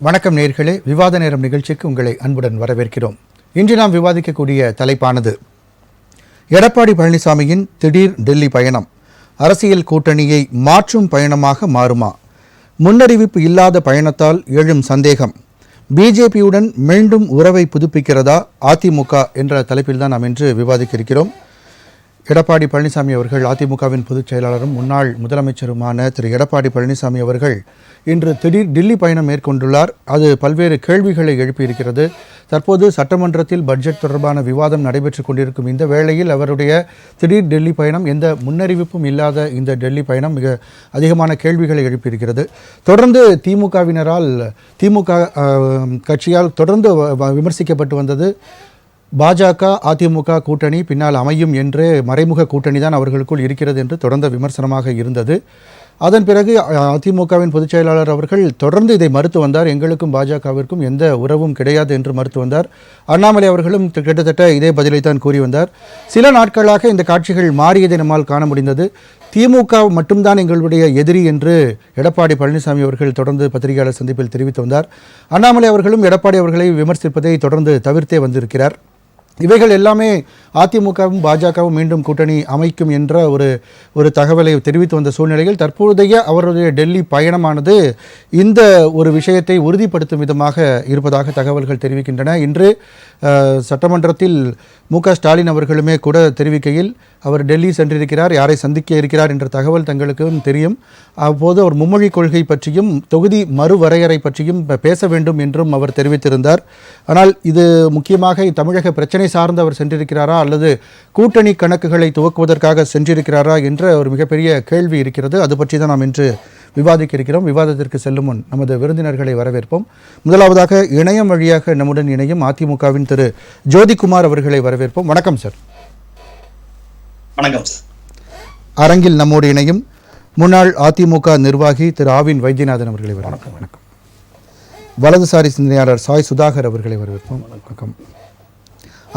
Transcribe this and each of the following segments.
வணக்கம் நேயர்களே, விவாத நேரம் நிகழ்ச்சிக்கு உங்களை அன்புடன் வரவேற்கிறோம். இன்று நாம் விவாதிக்கக்கூடிய தலைப்பானது எடப்பாடி பழனிசாமியின் திடீர் டெல்லி பயணம் அரசியல் கூட்டணியை மாற்றும் பயணமாக மாறுமா? முன்னறிவிப்பு இல்லாத பயணத்தால் எழும் சந்தேகம், பிஜேபியுடன் மீண்டும் உறவை புதுப்பிக்கிறதா அதிமுக என்ற தலைப்பில் தான் நாம் இன்று விவாதிக்க இருக்கிறோம். எடப்பாடி பழனிசாமி அவர்கள், அதிமுகவின் பொதுச் செயலாளரும் முன்னாள் முதலமைச்சருமான திரு எடப்பாடி பழனிசாமி அவர்கள் இன்று திடீர் டெல்லி பயணம் மேற்கொண்டுள்ளார். அது பல்வேறு கேள்விகளை எழுப்பியிருக்கிறது. தற்போது சட்டமன்றத்தில் பட்ஜெட் தொடர்பான விவாதம் நடைபெற்று கொண்டிருக்கும் இந்த வேளையில் அவருடைய திடீர் டெல்லி பயணம், எந்த முன்னறிவிப்பும் இல்லாத இந்த டெல்லி பயணம் மிக அதிகமான கேள்விகளை எழுப்பியிருக்கிறது. தொடர்ந்து திமுக கட்சியால் தொடர்ந்து விமர்சிக்கப்பட்டு வந்தது பாஜக அதிமுக கூட்டணி பின்னால் அமையும் என்று மறைமுக கூட்டணி தான் அவர்களுக்குள் இருக்கிறது என்று தொடர்ந்த விமர்சனமாக இருந்தது. அதன் பிறகு அதிமுகவின் பொதுச் செயலாளர் அவர்கள் தொடர்ந்து இதை மறுத்து வந்தார். எங்களுக்கும் பாஜகவிற்கும் எந்த உறவும் கிடையாது என்று மறுத்து வந்தார். அண்ணாமலை அவர்களும் கிட்டத்தட்ட இதே பதிலை தான் கூறி வந்தார். சில நாட்களாக இந்த காட்சிகள் மாறியதை நம்மால் காண முடிந்தது. திமுக மட்டும்தான் எங்களுடைய எதிரி என்று எடப்பாடி பழனிசாமி அவர்கள் தொடர்ந்து பத்திரிகையாளர் சந்திப்பில் தெரிவித்து வந்தார். அண்ணாமலை அவர்களும் எடப்பாடி அவர்களை விமர்சிப்பதை தொடர்ந்து தவிர்த்தே வந்திருக்கிறார். இவைகள் எல்லாமே அதிமுகவும் பாஜகவும் மீண்டும் கூட்டணி அமைக்கும் என்ற ஒரு தகவலை தெரிவித்து வந்த சூழ்நிலையில் தற்போதைய அவருடைய டெல்லி பயணமானது இந்த ஒரு விஷயத்தை உறுதிப்படுத்தும் விதமாக இருப்பதாக தகவல்கள் தெரிவிக்கின்றன. இன்று சட்டமன்றத்தில் மு.க. ஸ்டாலின் அவர்களுமே கூட தெரிவிக்கையில் அவர் டெல்லி சென்றிருக்கிறார், யாரை சந்திக்க இருக்கிறார் என்ற தகவல் தங்களுக்கும் தெரியும். அப்போது அவர் மும்மொழி கொள்கை பற்றியும் தொகுதி மறுவரையறை பற்றியும் பேச வேண்டும் என்றும் அவர் தெரிவித்திருந்தார். ஆனால் இது முக்கியமாக தமிழக பிரச்சனை சார்ந்து அவர் சென்றிருக்கிறாரா அல்லது கூட்டணி கணக்குகளை துவக்குவதற்காக சென்றிருக்கிறாரா என்ற ஒரு மிகப்பெரிய கேள்வி இருக்கிறது. அது பற்றி தான் நாம் இன்று விவாதிக்க இருக்கிறோம். விவாதத்திற்கு செல்லும் முன் நமது விருந்தினர்களை வரவேற்போம். முதலாவதாக இணையம் வழியாக நம்முடன் இணையும் அதிமுகவின் திரு ஜோதிகுமார் அவர்களை வரவேற்போம். வணக்கம் சார். வணக்கம் சார். அரங்கில் நம்மோடு இணையும் முன்னாள் அதிமுக நிர்வாகி திரு ஆவின் வைத்தியநாதன் அவர்களை வரவேற்போம். வணக்கம். வலதுசாரி சிந்தனையாளர் சாய் சுதாகர் அவர்களை வரவேற்போம். வணக்கம்.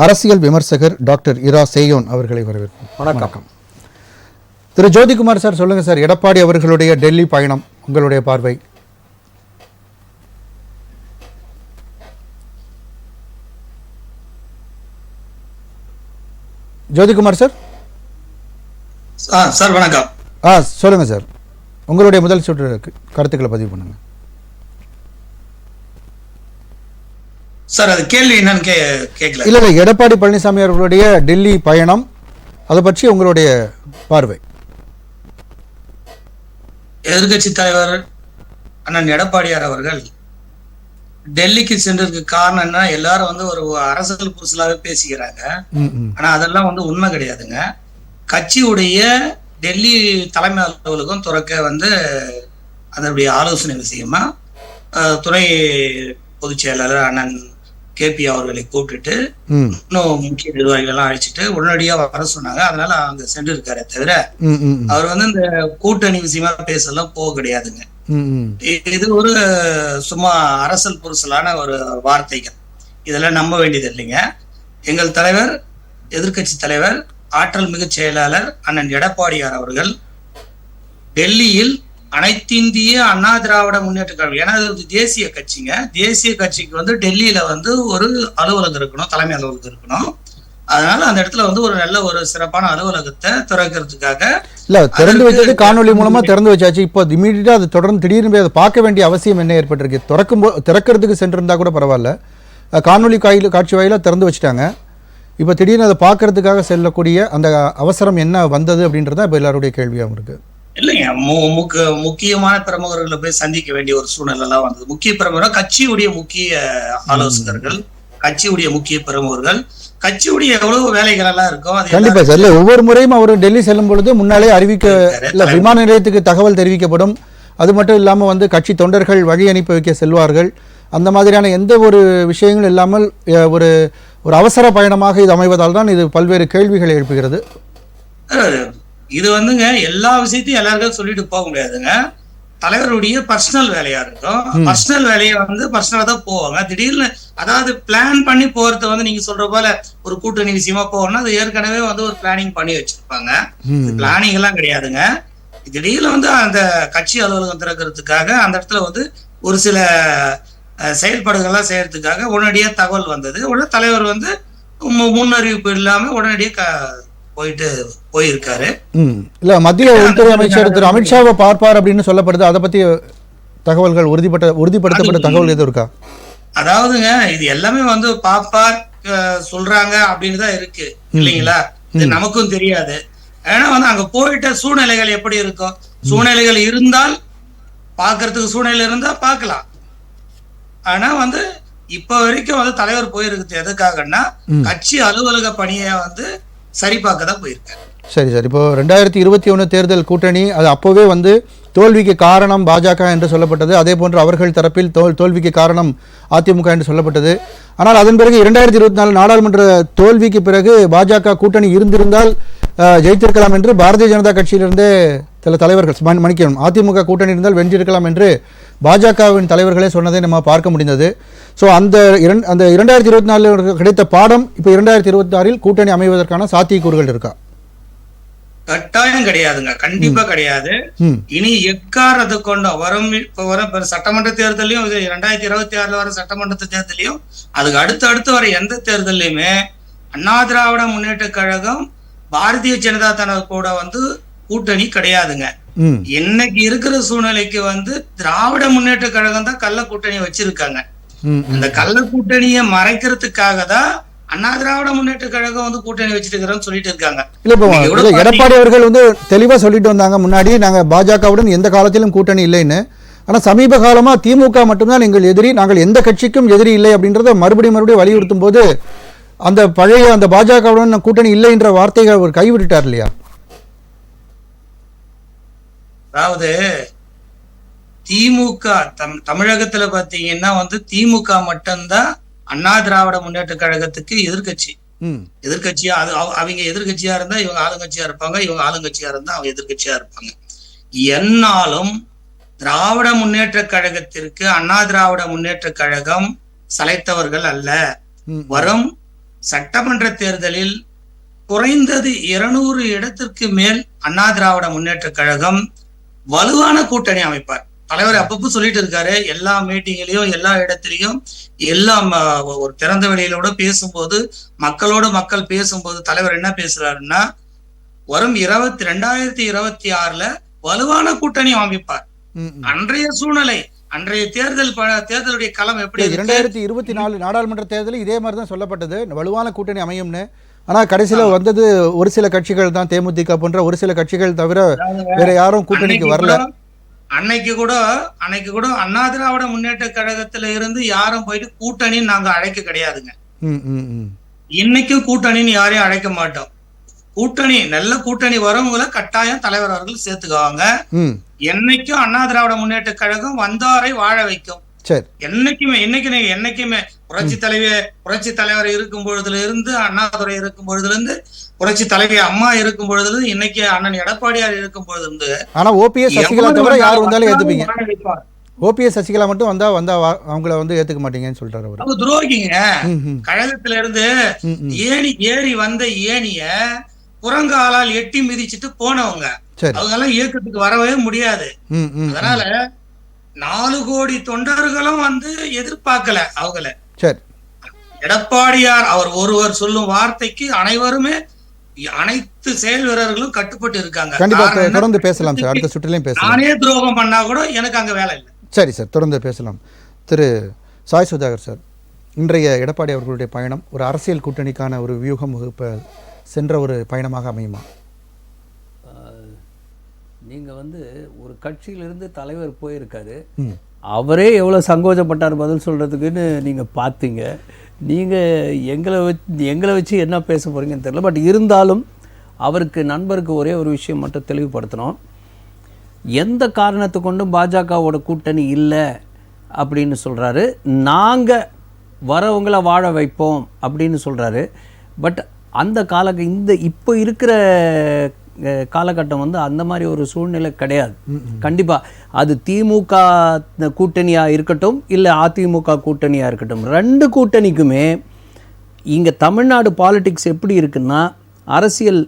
அரசியல் விமர்சகர் டாக்டர் இரா சேயோன் அவர்களை வரவேற்போம். வணக்கம். திரு ஜோதிகுமார் சார், சொல்லுங்க சார், எடப்பாடி அவர்களுடைய டெல்லி பயணம் உங்களுடைய பார்வை? ஜோதிகுமார் சார். சார் வணக்கம். சொல்லுங்க சார், உங்களுடைய முதல் சுற்று கருத்துக்களை பதிவு பண்ணுங்க சார். அது கேள்வி என்னன்னு கேட்கல. இல்ல, எடப்பாடி பழனிசாமி அவர்களுடைய டெல்லி பயணம், அதை பற்றி உங்களுடைய பார்வை? எதிர்கட்சி தலைவர் அண்ணன் எடப்பாடியார் அவர்கள் டெல்லிக்கு சென்றதுக்கு காரணம் என்ன, எல்லாரும் ஒரு அரசியல் புரிசலாவே பேசிக்கிறாங்க. ஆனா அதெல்லாம் உண்மை கிடையாதுங்க. கட்சியுடைய டெல்லி தலைமை அலுவலகம் துறக்க அதனுடைய ஆலோசனை விஷயமா துணை பொதுச் செயலாளர் அண்ணன் கேபி அவர்களை கூப்பிட்டுட்டு இன்னும் முக்கிய நிர்வாகிகள் எல்லாம் அழைச்சிட்டு உடனடியாக வர சொன்னாங்க. அதனால அங்க சென்று இருக்காரே தவிர அவர் இந்த கூட்டணி விஷயமா பேசலாம் போக கிடையாதுங்க. இது ஒரு சும்மா அரசியல் புரிசலான ஒரு வார்த்தைகள், இதெல்லாம் நம்ப வேண்டியது இல்லைங்க. எங்கள் தலைவர், எதிர்கட்சி தலைவர், ஆற்றல் மிகு செயலாளர் அண்ணன் எடப்பாடியார் அவர்கள் டெல்லியில் அனைத்திந்திய அண்ணா திராவிட முன்னேற்ற கழகம், ஏன்னா அது தேசிய கட்சிங்க, தேசிய கட்சிக்கு டெல்லியில ஒரு அலுவலகம் இருக்கணும், தலைமை அலுவலகம் இருக்கணும். அதனால அந்த இடத்துல ஒரு நல்ல ஒரு சிறப்பான அலுவலகத்தை திறக்கிறதுக்காக திறந்து வச்சது காணொலி மூலமா திறந்து வச்சாச்சு. இப்போ இமீடியட்டா அது தொடர்ந்து திடீர்னு அதை பார்க்க வேண்டிய அவசியம் என்ன ஏற்பட்டிருக்கு? திறக்கிறதுக்கு சென்றிருந்தா கூட பரவாயில்ல, காணொலி காட்சி வாயில திறந்து வச்சுட்டாங்க. இப்போ திடீர்னு அதை பார்க்கறதுக்காக செல்லக்கூடிய அந்த அவசரம் என்ன வந்தது அப்படின்றத இப்போ எல்லாருடைய கேள்வியாகவும் இருக்கு. இல்லைங்க, முக்கியமான பிரமுகர்களை போய் சந்திக்க வேண்டிய ஒரு சூழ்நிலை எல்லாம் வந்தது. முக்கிய பிரமுகர், கட்சியுடைய முக்கிய ஆலோசகர்கள், கட்சியுடைய முக்கிய பிரமுகர்கள், கட்சியுடைய எவ்வளவு வேலைகள் எல்லாம் இருக்கும். கண்டிப்பா சார். ஒவ்வொரு முறையும் அவர் டெல்லி செல்லும் பொழுது முன்னாலே விமான நிலையத்துக்கு தகவல் தெரிவிக்கப்படும். அது மட்டும் இல்லாம கட்சி தொண்டர்கள் வழி அனுப்பி வைக்க செல்வார்கள். அந்த மாதிரியான எந்த ஒரு விஷயங்களும் இல்லாமல் ஒரு அவசர பயணமாக இது அமைவதால் தான் இது பல்வேறு கேள்விகளை எழுப்புகிறது. இது எல்லா விஷயத்தையும் எல்லாருக்கும் சொல்லிட்டு போக முடியாதுங்க. தலைவருடைய பர்சனல் வேலையா இருக்கும். பர்சனல் வேலையை பர்சனலா தான் போவாங்க. திடீர்னு அதாவது பிளான் பண்ணி போறது நீங்க சொல்ற போல ஒரு கூட்டணி விஷயமா போகணும்னா அது ஏற்கனவே ஒரு பிளானிங் பண்ணி வச்சிருப்பாங்க. பிளானிங் எல்லாம் கிடையாதுங்க. திடீர்னு அந்த கட்சி அலுவலகம் திறக்கிறதுக்காக அந்த இடத்துல ஒரு சில செயல்பாடுகள்லாம் செய்யறதுக்காக உடனடியா தகவல் வந்தது. உடனே தலைவர் வந்து முன்னறிவிப்பு இல்லாம உடனடியா போயிருக்காரு. இல்ல மத்திய உள்துறை அமைச்சர் திரு அமித்ஷாவை பார்ப்பார் அப்படின்னு சொல்லப்படுது. அதை பத்தி தகவல்கள் உறுதிப்படுத்தப்பட்ட தகவல் எதுவும் இருக்கா? அதாவதுங்க, இது எல்லாமே வந்து பாப்பார் சொல்றாங்க அப்படின்னு தான் இருக்கு இல்லைங்களா? இது நமக்கும் தெரியாது. ஏன்னா வந்து அங்க போயிட்ட சூழ்நிலைகள் எப்படி இருக்கும், சூழ்நிலைகள் இருந்தால் பாக்குறதுக்கு சூழ்நிலை இருந்தா பார்க்கலாம். ஆனா வந்து இப்ப வரைக்கும் வந்து தலைவர் போயிருக்கு எதுக்காகன்னா கட்சி அலுவலக பணியை வந்து சரி பார்க்க தான் போயிருக்காரு. சரி சார், இப்போ 2021 தேர்தல் கூட்டணி அது அப்போவே வந்து தோல்விக்கு காரணம் பாஜக என்று சொல்லப்பட்டது. அதே போன்று அவர்கள் தரப்பில் தோல்விக்கு காரணம் அதிமுக என்று சொல்லப்பட்டது. ஆனால் அதன் பிறகு 2024 நாடாளுமன்ற தோல்விக்கு பிறகு பாஜக கூட்டணி இருந்திருந்தால் ஜெயித்திருக்கலாம் என்று பாரதிய ஜனதா கட்சியிலிருந்தே சில தலைவர்கள் மன்னிக்கணும், அதிமுக கூட்டணி இருந்தால் வென்றிருக்கலாம் என்று பாஜகவின் தலைவர்களே சொன்னதை நம்ம பார்க்க முடிந்தது. ஸோ அந்த 2024 கிடைத்த பாடம் இப்போ 2026 கூட்டணி அமைவதற்கான சாத்தியக்கூறுகள் இருக்கா? கட்டாயம் கிடையாதுங்க, கண்டிப்பா கிடையாது. இனி எக்காரது கொண்ட வரும் சட்டமன்ற தேர்தலையும் 2026 வர சட்டமன்ற தேர்தலையும் அதுக்கு அடுத்து வர எந்த தேர்தலையுமே அண்ணா திராவிட முன்னேற்ற கழகம் பாரதிய ஜனதா தளம் கூட வந்து கூட்டணி கிடையாதுங்க. இன்னைக்கு இருக்கிற சூழ்நிலைக்கு வந்து திராவிட முன்னேற்ற கழகம் தான் கள்ள கூட்டணி வச்சிருக்காங்க. அந்த கள்ள கூட்டணியை மறைக்கிறதுக்காக தான் அண்ணா திராவிட முன்னேற்ற கழகம் வந்து கூட்டணி வச்சிருக்கிறோம்னு சொல்லிட்டு இருக்காங்க. இல்ல எடப்பாடி அவர்கள் வந்து தெளிவா சொல்லிட்டு வந்தாங்க முன்னாடி, நாங்க பாஜகவுடன் எந்த காலத்திலும் கூட்டணி இல்லைன்னு. ஆனா சமீப காலமா திமுக மட்டும்தான் எங்கள் எதிரி, நாங்கள் எந்த கட்சிக்கும் எதிரி இல்லை அப்படின்றத மறுபடியும் வலியுறுத்தும் போது அந்த பழைய அந்த பாஜகவுடன் கூட்டணி இல்லை என்ற வார்த்தையை அவர் கைவிட்டார் இல்லையா? அதாவது திமுக தமிழகத்துல பாத்தீங்கன்னா வந்து திமுக மட்டும்தான் அண்ணா திராவிட முன்னேற்ற கழகத்துக்கு எதிர்கட்சியா அவங்க எதிர்கட்சியா இருந்தா இவங்க ஆளுங்கட்சியா இருப்பாங்க, இவங்க ஆளுங்கட்சியா இருந்தா அவங்க எதிர்கட்சியா இருப்பாங்க. என்னாலும் திராவிட முன்னேற்ற கழகத்திற்கு அண்ணா திராவிட முன்னேற்ற கழகம் சளைத்தவர்கள் அல்ல. வரும் சட்டமன்ற தேர்தலில் குறைந்தது 200 இடத்திற்கு மேல் அண்ணா திராவிட முன்னேற்ற கழகம் வலுவான கூட்டணி அமைப்பார். தலைவர் அப்பப்போ சொல்லிட்டு இருக்காரு, எல்லா மீட்டிங்லயும் எல்லா இடத்துலயும் எல்லாம் ஒரு திறந்த வெளியிலோட பேசும்போது மக்கள் பேசும்போது தலைவர் என்ன பேசுறாருன்னா, வரும் 2026 வலுவான கூட்டணி அமைப்பார். அன்றைய சூழ்நிலை, அன்றைய தேர்தலுடைய களம் எப்படி 2024 நாடாளுமன்ற தேர்தலில் இதே மாதிரிதான் சொல்லப்பட்டது, வலுவான கூட்டணி அமையும்னு. ஆனா கடைசியில வந்தது ஒரு சில கட்சிகள் தான், தேமுதிக போன்ற ஒரு சில கட்சிகள் தவிர வேற யாரும் கூட்டணிக்கு வரல. அன்னைக்கு கூட அண்ணா திராவிட முன்னேற்ற கழகத்துல இருந்து யாரும் போயிட்டு கூட்டணின்னு நாங்க அழைக்க கிடையாதுங்க. இன்னைக்கும் கூட்டணின்னு யாரையும் அழைக்க மாட்டோம். கூட்டணி நல்ல கூட்டணி வரவங்கள கட்டாயம் தலைவர் அவர்கள் சேர்த்துக்குவாங்க. என்னைக்கும் அண்ணா திராவிட முன்னேற்ற கழகம் வந்தாரை வாழ வைக்கும். என்னைக்குமே புரட்சி தலைவர் இருக்கும் பொழுதுல இருந்து, அண்ணாதுரை இருக்கும் பொழுதுல இருந்து, புரட்சி தலைவி அம்மா இருக்கும் பொழுதுல இருந்து, இன்னைக்கு அண்ணன் எடப்பாடியார் இருக்கும் பொழுது இருந்து. ஆனா ஓபிஎஸ் சசிகலா தவிர யார் வந்தாலும் ஏத்துப்பீங்க? ஓபிஎஸ் சசிகலா மட்டும் வந்தா அவங்கள வந்து ஏத்துக்க மாட்டீங்கன்னு சொல்றாரு அவர். அது துரோகிங்க. கழகத்துல இருந்து ஏறி வந்த ஏணிய புறங்காலால் எட்டி மிதிச்சுட்டு போனவங்க, அவங்க எல்லாம் இயக்கத்துக்கு வரவே முடியாது. அதனால 4 கோடி தொண்டர்களும் வந்து எதிர்பார்க்கல அவங்கள. எடப்பாடியார் அவர் ஒருவர் சொல்லும் வார்த்தைக்கு அனைவருமே, அனைத்து செயல் வீரர்களும் கட்டுப்பட்டு இருக்காங்க. கண்டிப்பா தொடர்ந்து பேசலாம் சார், அடுத்த சுற்றிலையும் பேசலாம். நானே துரோகம் பண்ணா கூட எனக்கு அங்க வேலை இல்லை. சரி சார், தொடர்ந்து பேசலாம். திரு சாய் சுதாகர் சார், இன்றைய எடப்பாடி அவர்களுடைய பயணம் ஒரு அரசியல் கூட்டணிக்கான ஒரு வியூகம் வகுப்ப சென்ற ஒரு பயணமாக அமையுமா? நீங்கள் வந்து ஒரு கட்சியிலிருந்து தலைவர் போயிருக்காரு, அவரே எவ்வளோ சங்கோஜப்பட்டார் பதில் சொல்கிறதுக்குன்னு நீங்கள் பார்த்தீங்க. நீங்கள் எங்களை வச்சு என்ன பேச போகிறீங்கன்னு தெரியல. பட் இருந்தாலும் அவருக்கு நண்பருக்கு ஒரே ஒரு விஷயம் மட்டும் தெளிவுபடுத்தணும். எந்த காரணத்தை கொண்டும் பாஜகவோட கூட்டணி இல்லை அப்படின்னு சொல்கிறாரு. நாங்கள் வரவங்களை வாழ வைப்போம் அப்படின்னு சொல்கிறாரு. பட் அந்த இப்போ இருக்கிற காலகட்டம் வந்து அந்த மாதிரி ஒரு சூழ்நிலை கிடையாது. கண்டிப்பாக அது திமுக கூட்டணியாக இருக்கட்டும், இல்லை அதிமுக கூட்டணியாக இருக்கட்டும், 2 கூட்டணிக்குமே இங்கே தமிழ்நாடு பாலிடிக்ஸ் எப்படி இருக்குன்னா, அரசியல்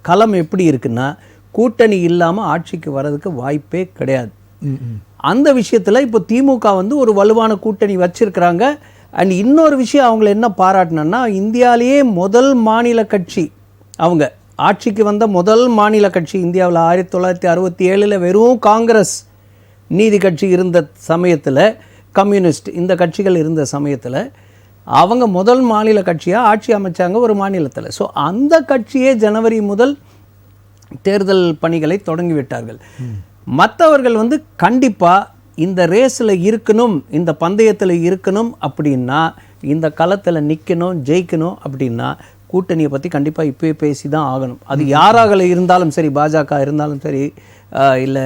களம் எப்படி இருக்குன்னா, கூட்டணி இல்லாமல் ஆட்சிக்கு வர்றதுக்கு வாய்ப்பே கிடையாது. அந்த விஷயத்தில் இப்போ திமுக வந்து ஒரு வலுவான கூட்டணி வச்சிருக்கிறாங்க. அண்ட் இன்னொரு விஷயம் அவங்கள என்ன பாராட்டினா, இந்தியாவிலேயே முதல் மாநில கட்சி, அவங்க ஆட்சிக்கு வந்த முதல் மாநில கட்சி இந்தியாவில் 1967 வெறும் காங்கிரஸ் நீதி கட்சி இருந்த சமயத்தில், கம்யூனிஸ்ட் இந்த கட்சிகள் இருந்த சமயத்தில் அவங்க முதல் மாநில கட்சியாக ஆட்சி அமைச்சாங்க ஒரு மாநிலத்தில். ஸோ அந்த கட்சியே ஜனவரி முதல் தேர்தல் பணிகளை தொடங்கிவிட்டார்கள். மற்றவர்கள் வந்து கண்டிப்பாக இந்த ரேஸில் இருக்கணும், இந்த பந்தயத்தில் இருக்கணும் அப்படின்னா, இந்த களத்தில் நிற்கணும், ஜெயிக்கணும் அப்படின்னா கூட்டணியை பற்றி கண்டிப்பாக இப்போயே பேசி தான் ஆகணும். அது யாராக இருந்தாலும் சரி, பாஜக இருந்தாலும் சரி, இல்லை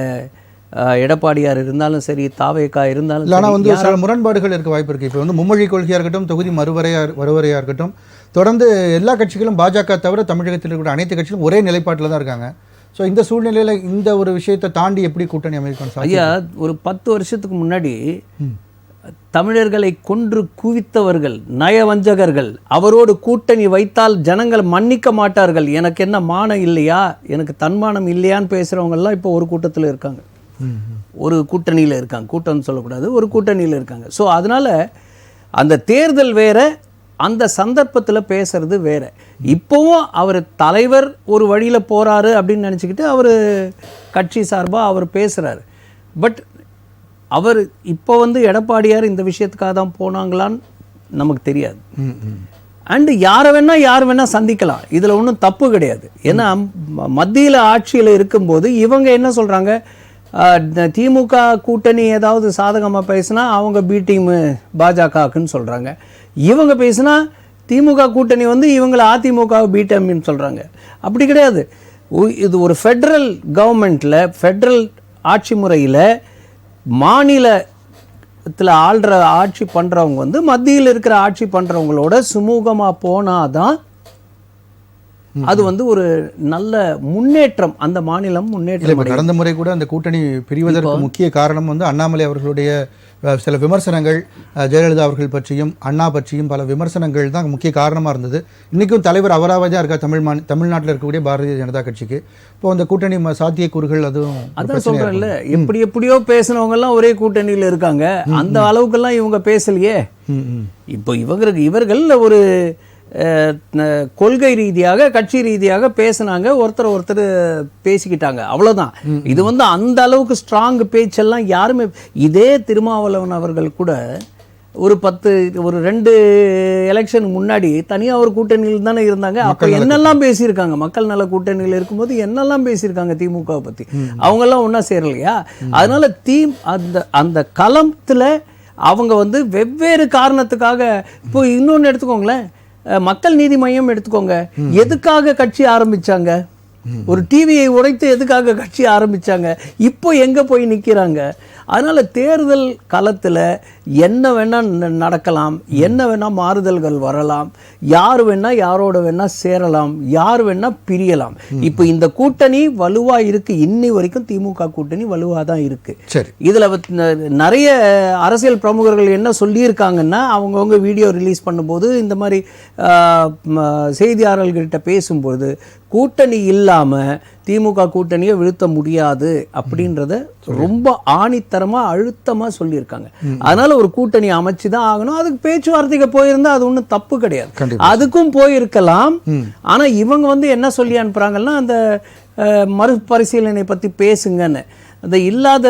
எடப்பாடியார் இருந்தாலும் சரி, தாவேகா இருந்தாலும் சரி. ஆனால் வந்து சில முரண்பாடுகள் இருக்க வாய்ப்பு இருக்குது. இப்போ வந்து மும்மொழி கொள்கையாக இருக்கட்டும், தொகுதி மறுவரையாக இருக்கட்டும், தொடர்ந்து எல்லா கட்சிகளும் பாஜக தவிர தமிழகத்தில் இருக்கிற அனைத்து கட்சிகளும் ஒரே நிலைப்பாட்டில் தான் இருக்காங்க. ஸோ இந்த சூழ்நிலையில் இந்த ஒரு விஷயத்தை தாண்டி எப்படி கூட்டணி அமைக்கணும்? ஐயா, ஒரு 10 வருஷத்துக்கு முன்னாடி தமிழர்களை கொன்று குவித்தவர்கள், நயவஞ்சகர்கள், அவரோடு கூட்டணி வைத்தால் ஜனங்கள் மன்னிக்க மாட்டார்கள், எனக்கு என்ன மானம் இல்லையா, எனக்கு தன்மானம் இல்லையான்னு பேசுகிறவங்கெல்லாம் இப்போ ஒரு கூட்டத்தில் இருக்காங்க, ஒரு கூட்டணியில் இருக்காங்க. கூட்டம்னு சொல்லக்கூடாது, ஒரு கூட்டணியில் இருக்காங்க. ஸோ அதனால் அந்த தேர்தல் வேற, அந்த சந்தர்ப்பத்தில் பேசுறது வேற. இப்போவும் அவர் தலைவர் ஒரு வழியில் போகிறாரு அப்படின்னு நினச்சிக்கிட்டு அவர் கட்சி சார்பாக அவர் பேசுகிறாரு. பட் அவர் இப்போ வந்து எடப்பாடியார் இந்த விஷயத்துக்காக தான் போனாங்களான்னு நமக்கு தெரியாது. அண்டு யார் வேணால் சந்திக்கலாம், இதில் ஒன்றும் தப்பு கிடையாது. ஏன்னா மத்தியில் ஆட்சியில் இருக்கும்போது இவங்க என்ன சொல்கிறாங்க, திமுக கூட்டணி ஏதாவது சாதகமாக பேசினா அவங்க பி டீமு பாஜகவுக்குன்னு சொல்கிறாங்க, இவங்க பேசினா திமுக கூட்டணி வந்து இவங்களை அதிமுக பி டீம்னு சொல்கிறாங்க. அப்படி கிடையாது. இது ஒரு ஃபெட்ரல் கவர்மெண்ட்டில், ஃபெட்ரல் ஆட்சி முறையில் மாநிலத்தில் ஆட்சி பண்ணுறவங்க வந்து மத்தியில் இருக்கிற ஆட்சி பண்ணுறவங்களோட சுமூகமாக போனாதான் அது வந்து ஒரு நல்ல முன்னேற்றம், அந்த மாநிலம் முன்னேற்றம். கடந்த முறை கூட அந்த கூட்டணி பிரிவதற்கு முக்கிய காரணம் வந்து அண்ணாமலை அவர்களுடைய சில விமர்சனங்கள், ஜெயலலிதா அவர்கள் பற்றியும் அண்ணா பற்றியும் பல விமர்சனங்கள் தான் முக்கிய காரணமாக இருந்தது. இன்றைக்கும் தலைவர் அவராக தான் இருக்கா தமிழ்நாட்டில் இருக்கக்கூடிய பாரதிய ஜனதா கட்சிக்கு. இப்போ அந்த கூட்டணி சாத்தியக்கூறுகள் அதுவும் அதான் சொல்கிறேன்ல, எப்படியோ பேசினவங்கெல்லாம் ஒரே கூட்டணியில் இருக்காங்க, அந்த அளவுக்கெல்லாம் இவங்க பேசலையே. இப்போ இவர்கள் ஒரு கொள்கை ரீதியாக, கட்சி ரீதியாக பேசினாங்க, ஒருத்தர் பேசிக்கிட்டாங்க, அவ்வளோதான். இது வந்து அந்த அளவுக்கு ஸ்ட்ராங் பேச்செல்லாம் யாருமே. இதே திருமாவளவன் அவர்கள் கூட ஒரு 2 எலெக்ஷன் முன்னாடி தனியாக ஒரு கூட்டணியில் தானே இருந்தாங்க. அப்போ என்னெல்லாம் பேசியிருக்காங்க, மக்கள் நல கூட்டணியில் இருக்கும்போது என்னெல்லாம் பேசியிருக்காங்க திமுகவை பற்றி. அவங்கெல்லாம் ஒன்றா சேரலையா? அதனால அந்த களத்தில் அவங்க வந்து வெவ்வேறு காரணத்துக்காக. இப்போ இன்னொன்று எடுத்துக்கோங்களேன், மக்கள் நீதி மையம் எடுத்துக்கோங்க, எதுக்காக கட்சி ஆரம்பிச்சாங்க? ஒரு டிவியை உடைத்து எதுக்காக கட்சி ஆரம்பிச்சாங்க? இப்போ எங்கே போய் நிற்கிறாங்க? அதனால் தேர்தல் களத்தில் என்ன வேணால் நடக்கலாம், என்ன வேணால் மாறுதல்கள் வரலாம், யார் வேணால் யாரோட வேணால் சேரலாம், யார் வேணால் பிரியலாம். இப்போ இந்த கூட்டணி வலுவாக இருக்குது, இன்னி வரைக்கும் திமுக கூட்டணி வலுவாக தான் இருக்குது. இதில் நிறைய அரசியல் பிரமுகர்கள் என்ன சொல்லியிருக்காங்கன்னா, அவங்கவுங்க வீடியோ ரிலீஸ் பண்ணும்போது, இந்த மாதிரி செய்தியாளர்கள்கிட்ட பேசும்போது, கூட்டணி இல்லாமல் திமுக கூட்டணியை வீழ்த்த முடியாது அப்படின்றத ரொம்ப ஆணித்தரமாக அழுத்தமாக சொல்லியிருக்காங்க. அதனால ஒரு கூட்டணி அமைச்சு தான் ஆகணும். அதுக்கு பேச்சுவார்த்தைக்கு போயிருந்தா அது ஒன்றும் தப்பு கிடையாது, அதுக்கும் போயிருக்கலாம். ஆனால் இவங்க வந்து என்ன சொல்லி அனுப்புறாங்கன்னா, அந்த மறுபரிசீலனை பற்றி பேசுங்கன்னு. அந்த இல்லாத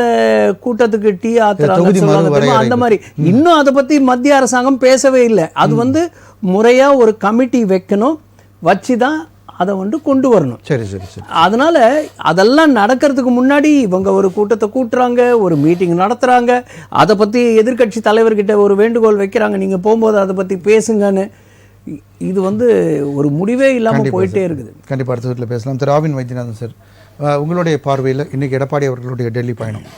கூட்டத்துக்கு டீ ஆத்துறாங்க அந்த மாதிரி. இன்னும் அதை பற்றி மத்திய அரசாங்கம் பேசவே இல்லை. அது வந்து முறையாக ஒரு கமிட்டி வைக்கணும், வச்சு தான் அதை வந்து கொண்டு வரணும். சரி சரி சரி. அதனால அதெல்லாம் நடக்கிறதுக்கு முன்னாடி இவங்க ஒரு கூட்டத்தை கூட்டுறாங்க, ஒரு மீட்டிங் நடத்துகிறாங்க, அதை பற்றி எதிர்கட்சி தலைவர்கிட்ட ஒரு வேண்டுகோள் வைக்கிறாங்க, நீங்கள் போகும்போது அதை பற்றி பேசுங்கன்னு. இது வந்து ஒரு முடிவே இல்லாமல் போயிட்டே இருக்குது. கண்டிப்பாக அடுத்த வீட்டில் பேசலாம். திரு ஆவின் வைத்தியநாதன் சார், உங்களுடைய பார்வையில் இன்றைக்கி எடப்பாடி அவர்களுடைய டெல்லி பயணம்,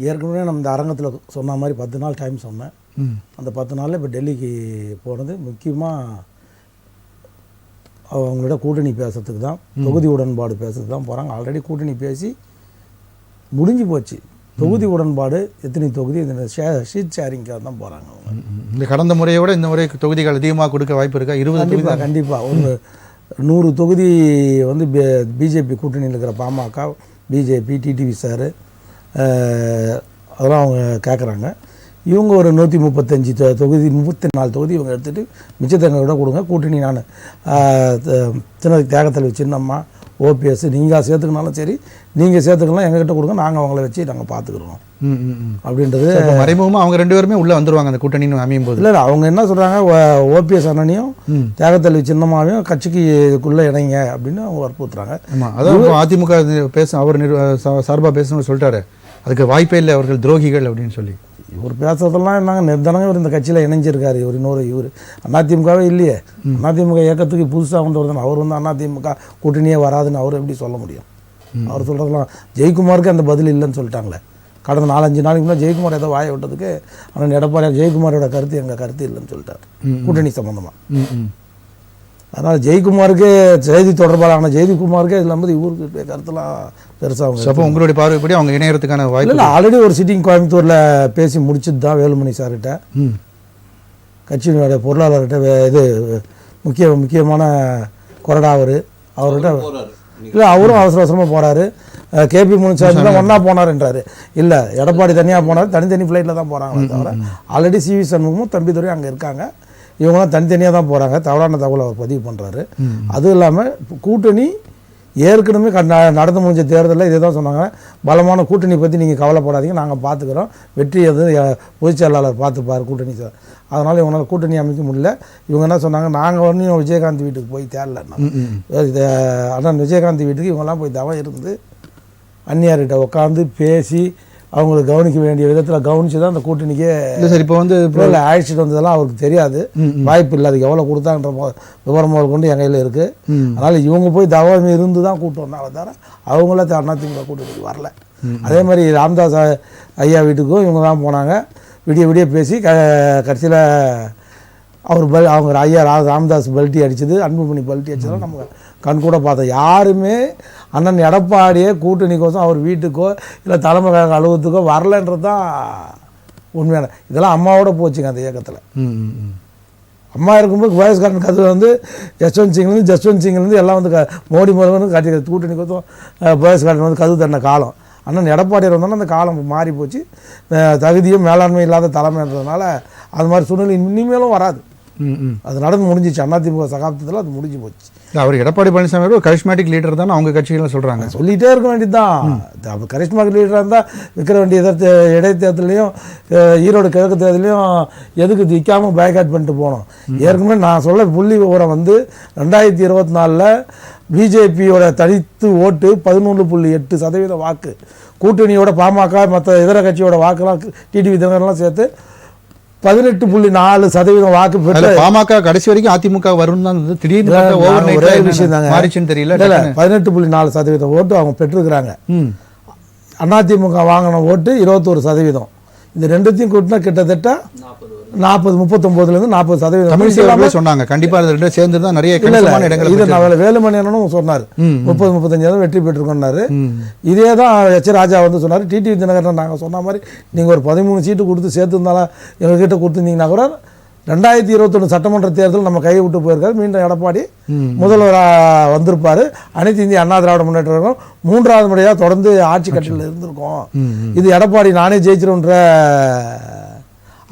ஏற்கனவே நம்ம இந்த அரங்கத்தில் சொன்ன மாதிரி 10 நாள் டைம் சொன்னேன். அந்த 10 நாளில் இப்போ டெல்லிக்கு போனது முக்கியமாக அவங்களோட கூட்டணி பேசுறதுக்கு தான், தொகுதி உடன்பாடு பேசுறதுக்கு தான் போகிறாங்க. ஆல்ரெடி கூட்டணி பேசி முடிஞ்சு போச்சு. தொகுதி உடன்பாடு எத்தனை தொகுதி, இந்த ஷீட் ஷேரிங்காக தான் போகிறாங்க அவங்க. இந்த கடந்த முறையை விட இந்த முறை தொகுதிகள் அதிகமாக கொடுக்க வாய்ப்பு இருக்கா? 20 கண்டிப்பாக ஒரு 100 தொகுதி வந்து பிஜேபி கூட்டணியில் இருக்கிற பாமக, பிஜேபி, டிடிவி சார், அதெல்லாம் அவங்க கேட்குறாங்க. இவங்க ஒரு 135 தொகுதி 34 தொகுதி இவங்க எடுத்துகிட்டு மிச்சத்தை விட கொடுங்க, கூட்டணி நான் தியாகத்தலைவி சின்னம்மா ஓபிஎஸ் நீங்கள் சேர்த்துக்கினாலும் சரி, நீங்கள் சேர்த்துக்கலாம் எங்ககிட்ட கொடுங்க, நாங்கள் அவங்கள வச்சு நாங்கள் பார்த்துக்குறோம் அப்படின்றது. மறைமுகமாக அவங்க 2 பேருமே உள்ளே வந்துருவாங்க அந்த கூட்டணின்னு அமையும் போது. இல்லை அவங்க என்ன சொல்கிறாங்க, ஓபிஎஸ் அண்ணனையும் தியாகத்தலைவி சின்னம்மாவையும் கட்சிக்கு இதுக்குள்ளே இணைங்க அப்படின்னு அவங்க வற்புறுத்துறாங்க. ஆமாம், அதான் அதிமுக அவர் சார்பாக பேசணும்னு சொல்லிட்டாரு, அதுக்கு வாய்ப்பே இல்லை, அவர்கள் துரோகிகள் அப்படின்னு சொல்லி. இவர் பேசுறதெல்லாம் என்னங்க, நிர்தானங்க இவர் இந்த கட்சியில் இணைஞ்சிருக்காரு. இவர் அதிமுகவே இல்லையே, அதிமுக இயக்கத்துக்கு புதுசாக வந்தவர் தானே அவர். அதிமுக கூட்டணியே வராதுன்னு அவர் எப்படி சொல்ல முடியும்? அவர் சொல்கிறதெல்லாம் ஜெயக்குமாருக்கு அந்த பதில் இல்லைன்னு சொல்லிட்டாங்களே. கடந்த 4-5 நாளைக்கு முன்னாடி ஜெயக்குமார் ஏதோ வாய விட்டதுக்கு ஆனால் எடப்பாடி ஜெயக்குமாரோட கருத்து எங்கள் கருத்து இல்லைன்னு சொல்லிட்டார் கூட்டணி சம்மந்தமாக. அதனால் ஜெயக்குமாருக்கு செய்தி தொடர்பாளரான ஜெயக்குமாருக்கு இதில் வந்து இவருக்கு கருத்துலாம் பெருசாக. அப்போ உங்களுடைய பார்வைப்படி அவங்க இணையறதுக்கான வாய்ப்பு இல்லை, ஆல்ரெடி ஒரு சிட்டிங் கோயம்புத்தூரில் பேசி முடிச்சது தான் வேலுமணி சார்கிட்ட, கட்சியினுடைய பொருளாளர்கிட்ட. இது முக்கியமான கொறடா அவர்கிட்ட. இல்லை, அவரும் அவசர அவசரமாக போகிறாரு. கேபி முனிசாமி தான் ஒன்றா போனார்ன்றாரு. இல்லை, எடப்பாடி தனியாக போனார், தனித்தனி ஃப்ளைட்டில் தான் போகிறாங்களே தவிர ஆல்ரெடி சிவி சண்முகமும் தம்பிதுரையும் அங்கே இருக்காங்க. இவங்களாம் தனித்தனியாக தான் போகிறாங்க. தவறான தகவல் அவர் பதிவு பண்ணுறாரு. அதுவும் இல்லாமல் கூட்டணி ஏற்கனவே நடந்து முடிஞ்ச தேர்தலில் இதே தான் சொன்னாங்க, பலமான கூட்டணி பற்றி நீங்கள் கவலைப்படாதீங்க, நாங்கள் பார்த்துக்குறோம், வெற்றி எது பொதுச் செயலாளர் பார்த்துப்பார் கூட்டணி சார். அதனால் இவங்களால் கூட்டணி அமைக்க முடியல. இவங்க என்ன சொன்னாங்க, நாங்கள் ஒன்றும் விஜயகாந்த் வீட்டுக்கு போய் தேரலன்னா, அண்ணன் விஜயகாந்த் வீட்டுக்கு இவங்கெல்லாம் போய் தவம் இருந்து அந்நியார்கிட்ட உட்காந்து பேசி அவங்களுக்கு கவனிக்க வேண்டிய விதத்தில் கவனித்து தான் அந்த கூட்டணிக்கே சரி இப்போ வந்து அழைச்சிட்டு வந்ததெல்லாம் அவருக்கு தெரியாது, வாய்ப்பு இல்லை. அதுக்கு எவ்வளோ கொடுத்தான்ற விவரம் கொண்டு என் கையில் இருக்குது. அதனால் இவங்க போய் தவம் இருந்து தான் கூட்டு வந்தாங்க தவிர அவங்கள அதிமுக கூட்டணிக்கு வரல. அதே மாதிரி ராமதாஸ் ஐயா வீட்டுக்கும் இவங்க தான் போனாங்க. விடிய பேசி கடைசியில் அவங்க ஐயா ராமதாஸ் பல்ட்டி அடித்தது, அன்புமணி பல்ட்டி அடித்ததெல்லாம் நம்ம கண் கூட பார்த்தோம். யாருமே அண்ணன் எடப்பாடியே கூட்டணிக்கோசம் அவர் வீட்டுக்கோ இல்லை தலைமை கழக அலுவலகத்துக்கோ வரலன்றது தான் உண்மையான. இதெல்லாம் அம்மாவோட போச்சுங்க அந்த இயக்கத்தில். அம்மா இருக்கும்போது வயசுக்காரன் கதை வந்து ஜஸ்வந்த் சிங்லேருந்து எல்லாம் வந்து மோடி முதல்வன் காட்டி கூட்டணிக்கோசம் வயசுக்காரன் வந்து கதவு தண்ண காலம். அண்ணன் எடப்பாடியார் வந்தோன்னா அந்த காலம் மாறி போச்சு. தகுதியும் மேலாண்மை இல்லாத தலைமைன்றதுனால அது மாதிரி சூழ்நிலை இனிமேலும் வராது. அது நடந்து முடிஞ்சிச்சு. அதிமுக சகாப்தத்தில் அது முடிஞ்சு போச்சு. அவர் எடப்பாடி பழனிசாமி ஒரு கரிஸ்மேட்டிக் லீடர் தான் அவங்க கட்சிகள் சொல்கிறாங்க. சொல்லிகிட்டே இருக்க வேண்டியதுதான். கரிஸ்மேட்டிக் லீடராக இருந்தால் விற்கிற வேண்டிய இடைத்தேர்தலையும் ஈரோடு கிழக்கு தேர்தலையும் எதுக்கு நிற்காமல் பேக்காட் பண்ணிட்டு போனோம். ஏற்கனவே நான் சொல்ல புள்ளி விவரம் வந்து 2024 பிஜேபியோட தனித்து ஓட்டு 11.8% வாக்கு, கூட்டணியோட பாமக மற்ற இதர கட்சியோட வாக்குலாம் டிடிவி தினகரன்லாம் சேர்த்து 18.4% வாக்கு பெற்று பாமக கடைசி வரைக்கும் அதிமுக வரும் தான் திடீர்னு ஒரே விஷயம் தாங்க மாறிச்சுன்னு தெரியல. 18.4% ஓட்டு அவங்க பெற்றிருக்கிறாங்க. அதிமுக வாங்கின ஓட்டு 21%. இந்த ரெண்டுத்தையும் கூட்டினா கிட்டத்தட்ட 39-39லேருந்து 40% சொன்னாங்க. கண்டிப்பா சேர்ந்து தான் நிறைய வேலுமணி அண்ணனும் சொன்னார் 30-35 வெற்றி பெற்றுக்கொண்டாரு. இதே தான் எச் ராஜா வந்து சொன்னார். டிடிவி தினகரன் நாங்கள் சொன்ன மாதிரி நீங்கள் ஒரு 13 சீட்டு கொடுத்து சேர்த்துருந்தாலும் எங்ககிட்ட கொடுத்துருந்தீங்கன்னா கூட 2021 சட்டமன்ற தேர்தல் நம்ம கையை விட்டு போயிருக்காரு. மீண்டும் எடப்பாடி முதல்வராக வந்திருப்பார். அனைத்து இந்திய அண்ணா திராவிட முன்னேற்ற கழகம் 3வது முறையாக தொடர்ந்து ஆட்சி கட்டத்தில் இருந்திருக்கோம். இது எடப்பாடி நானே ஜெயிச்சிருன்ற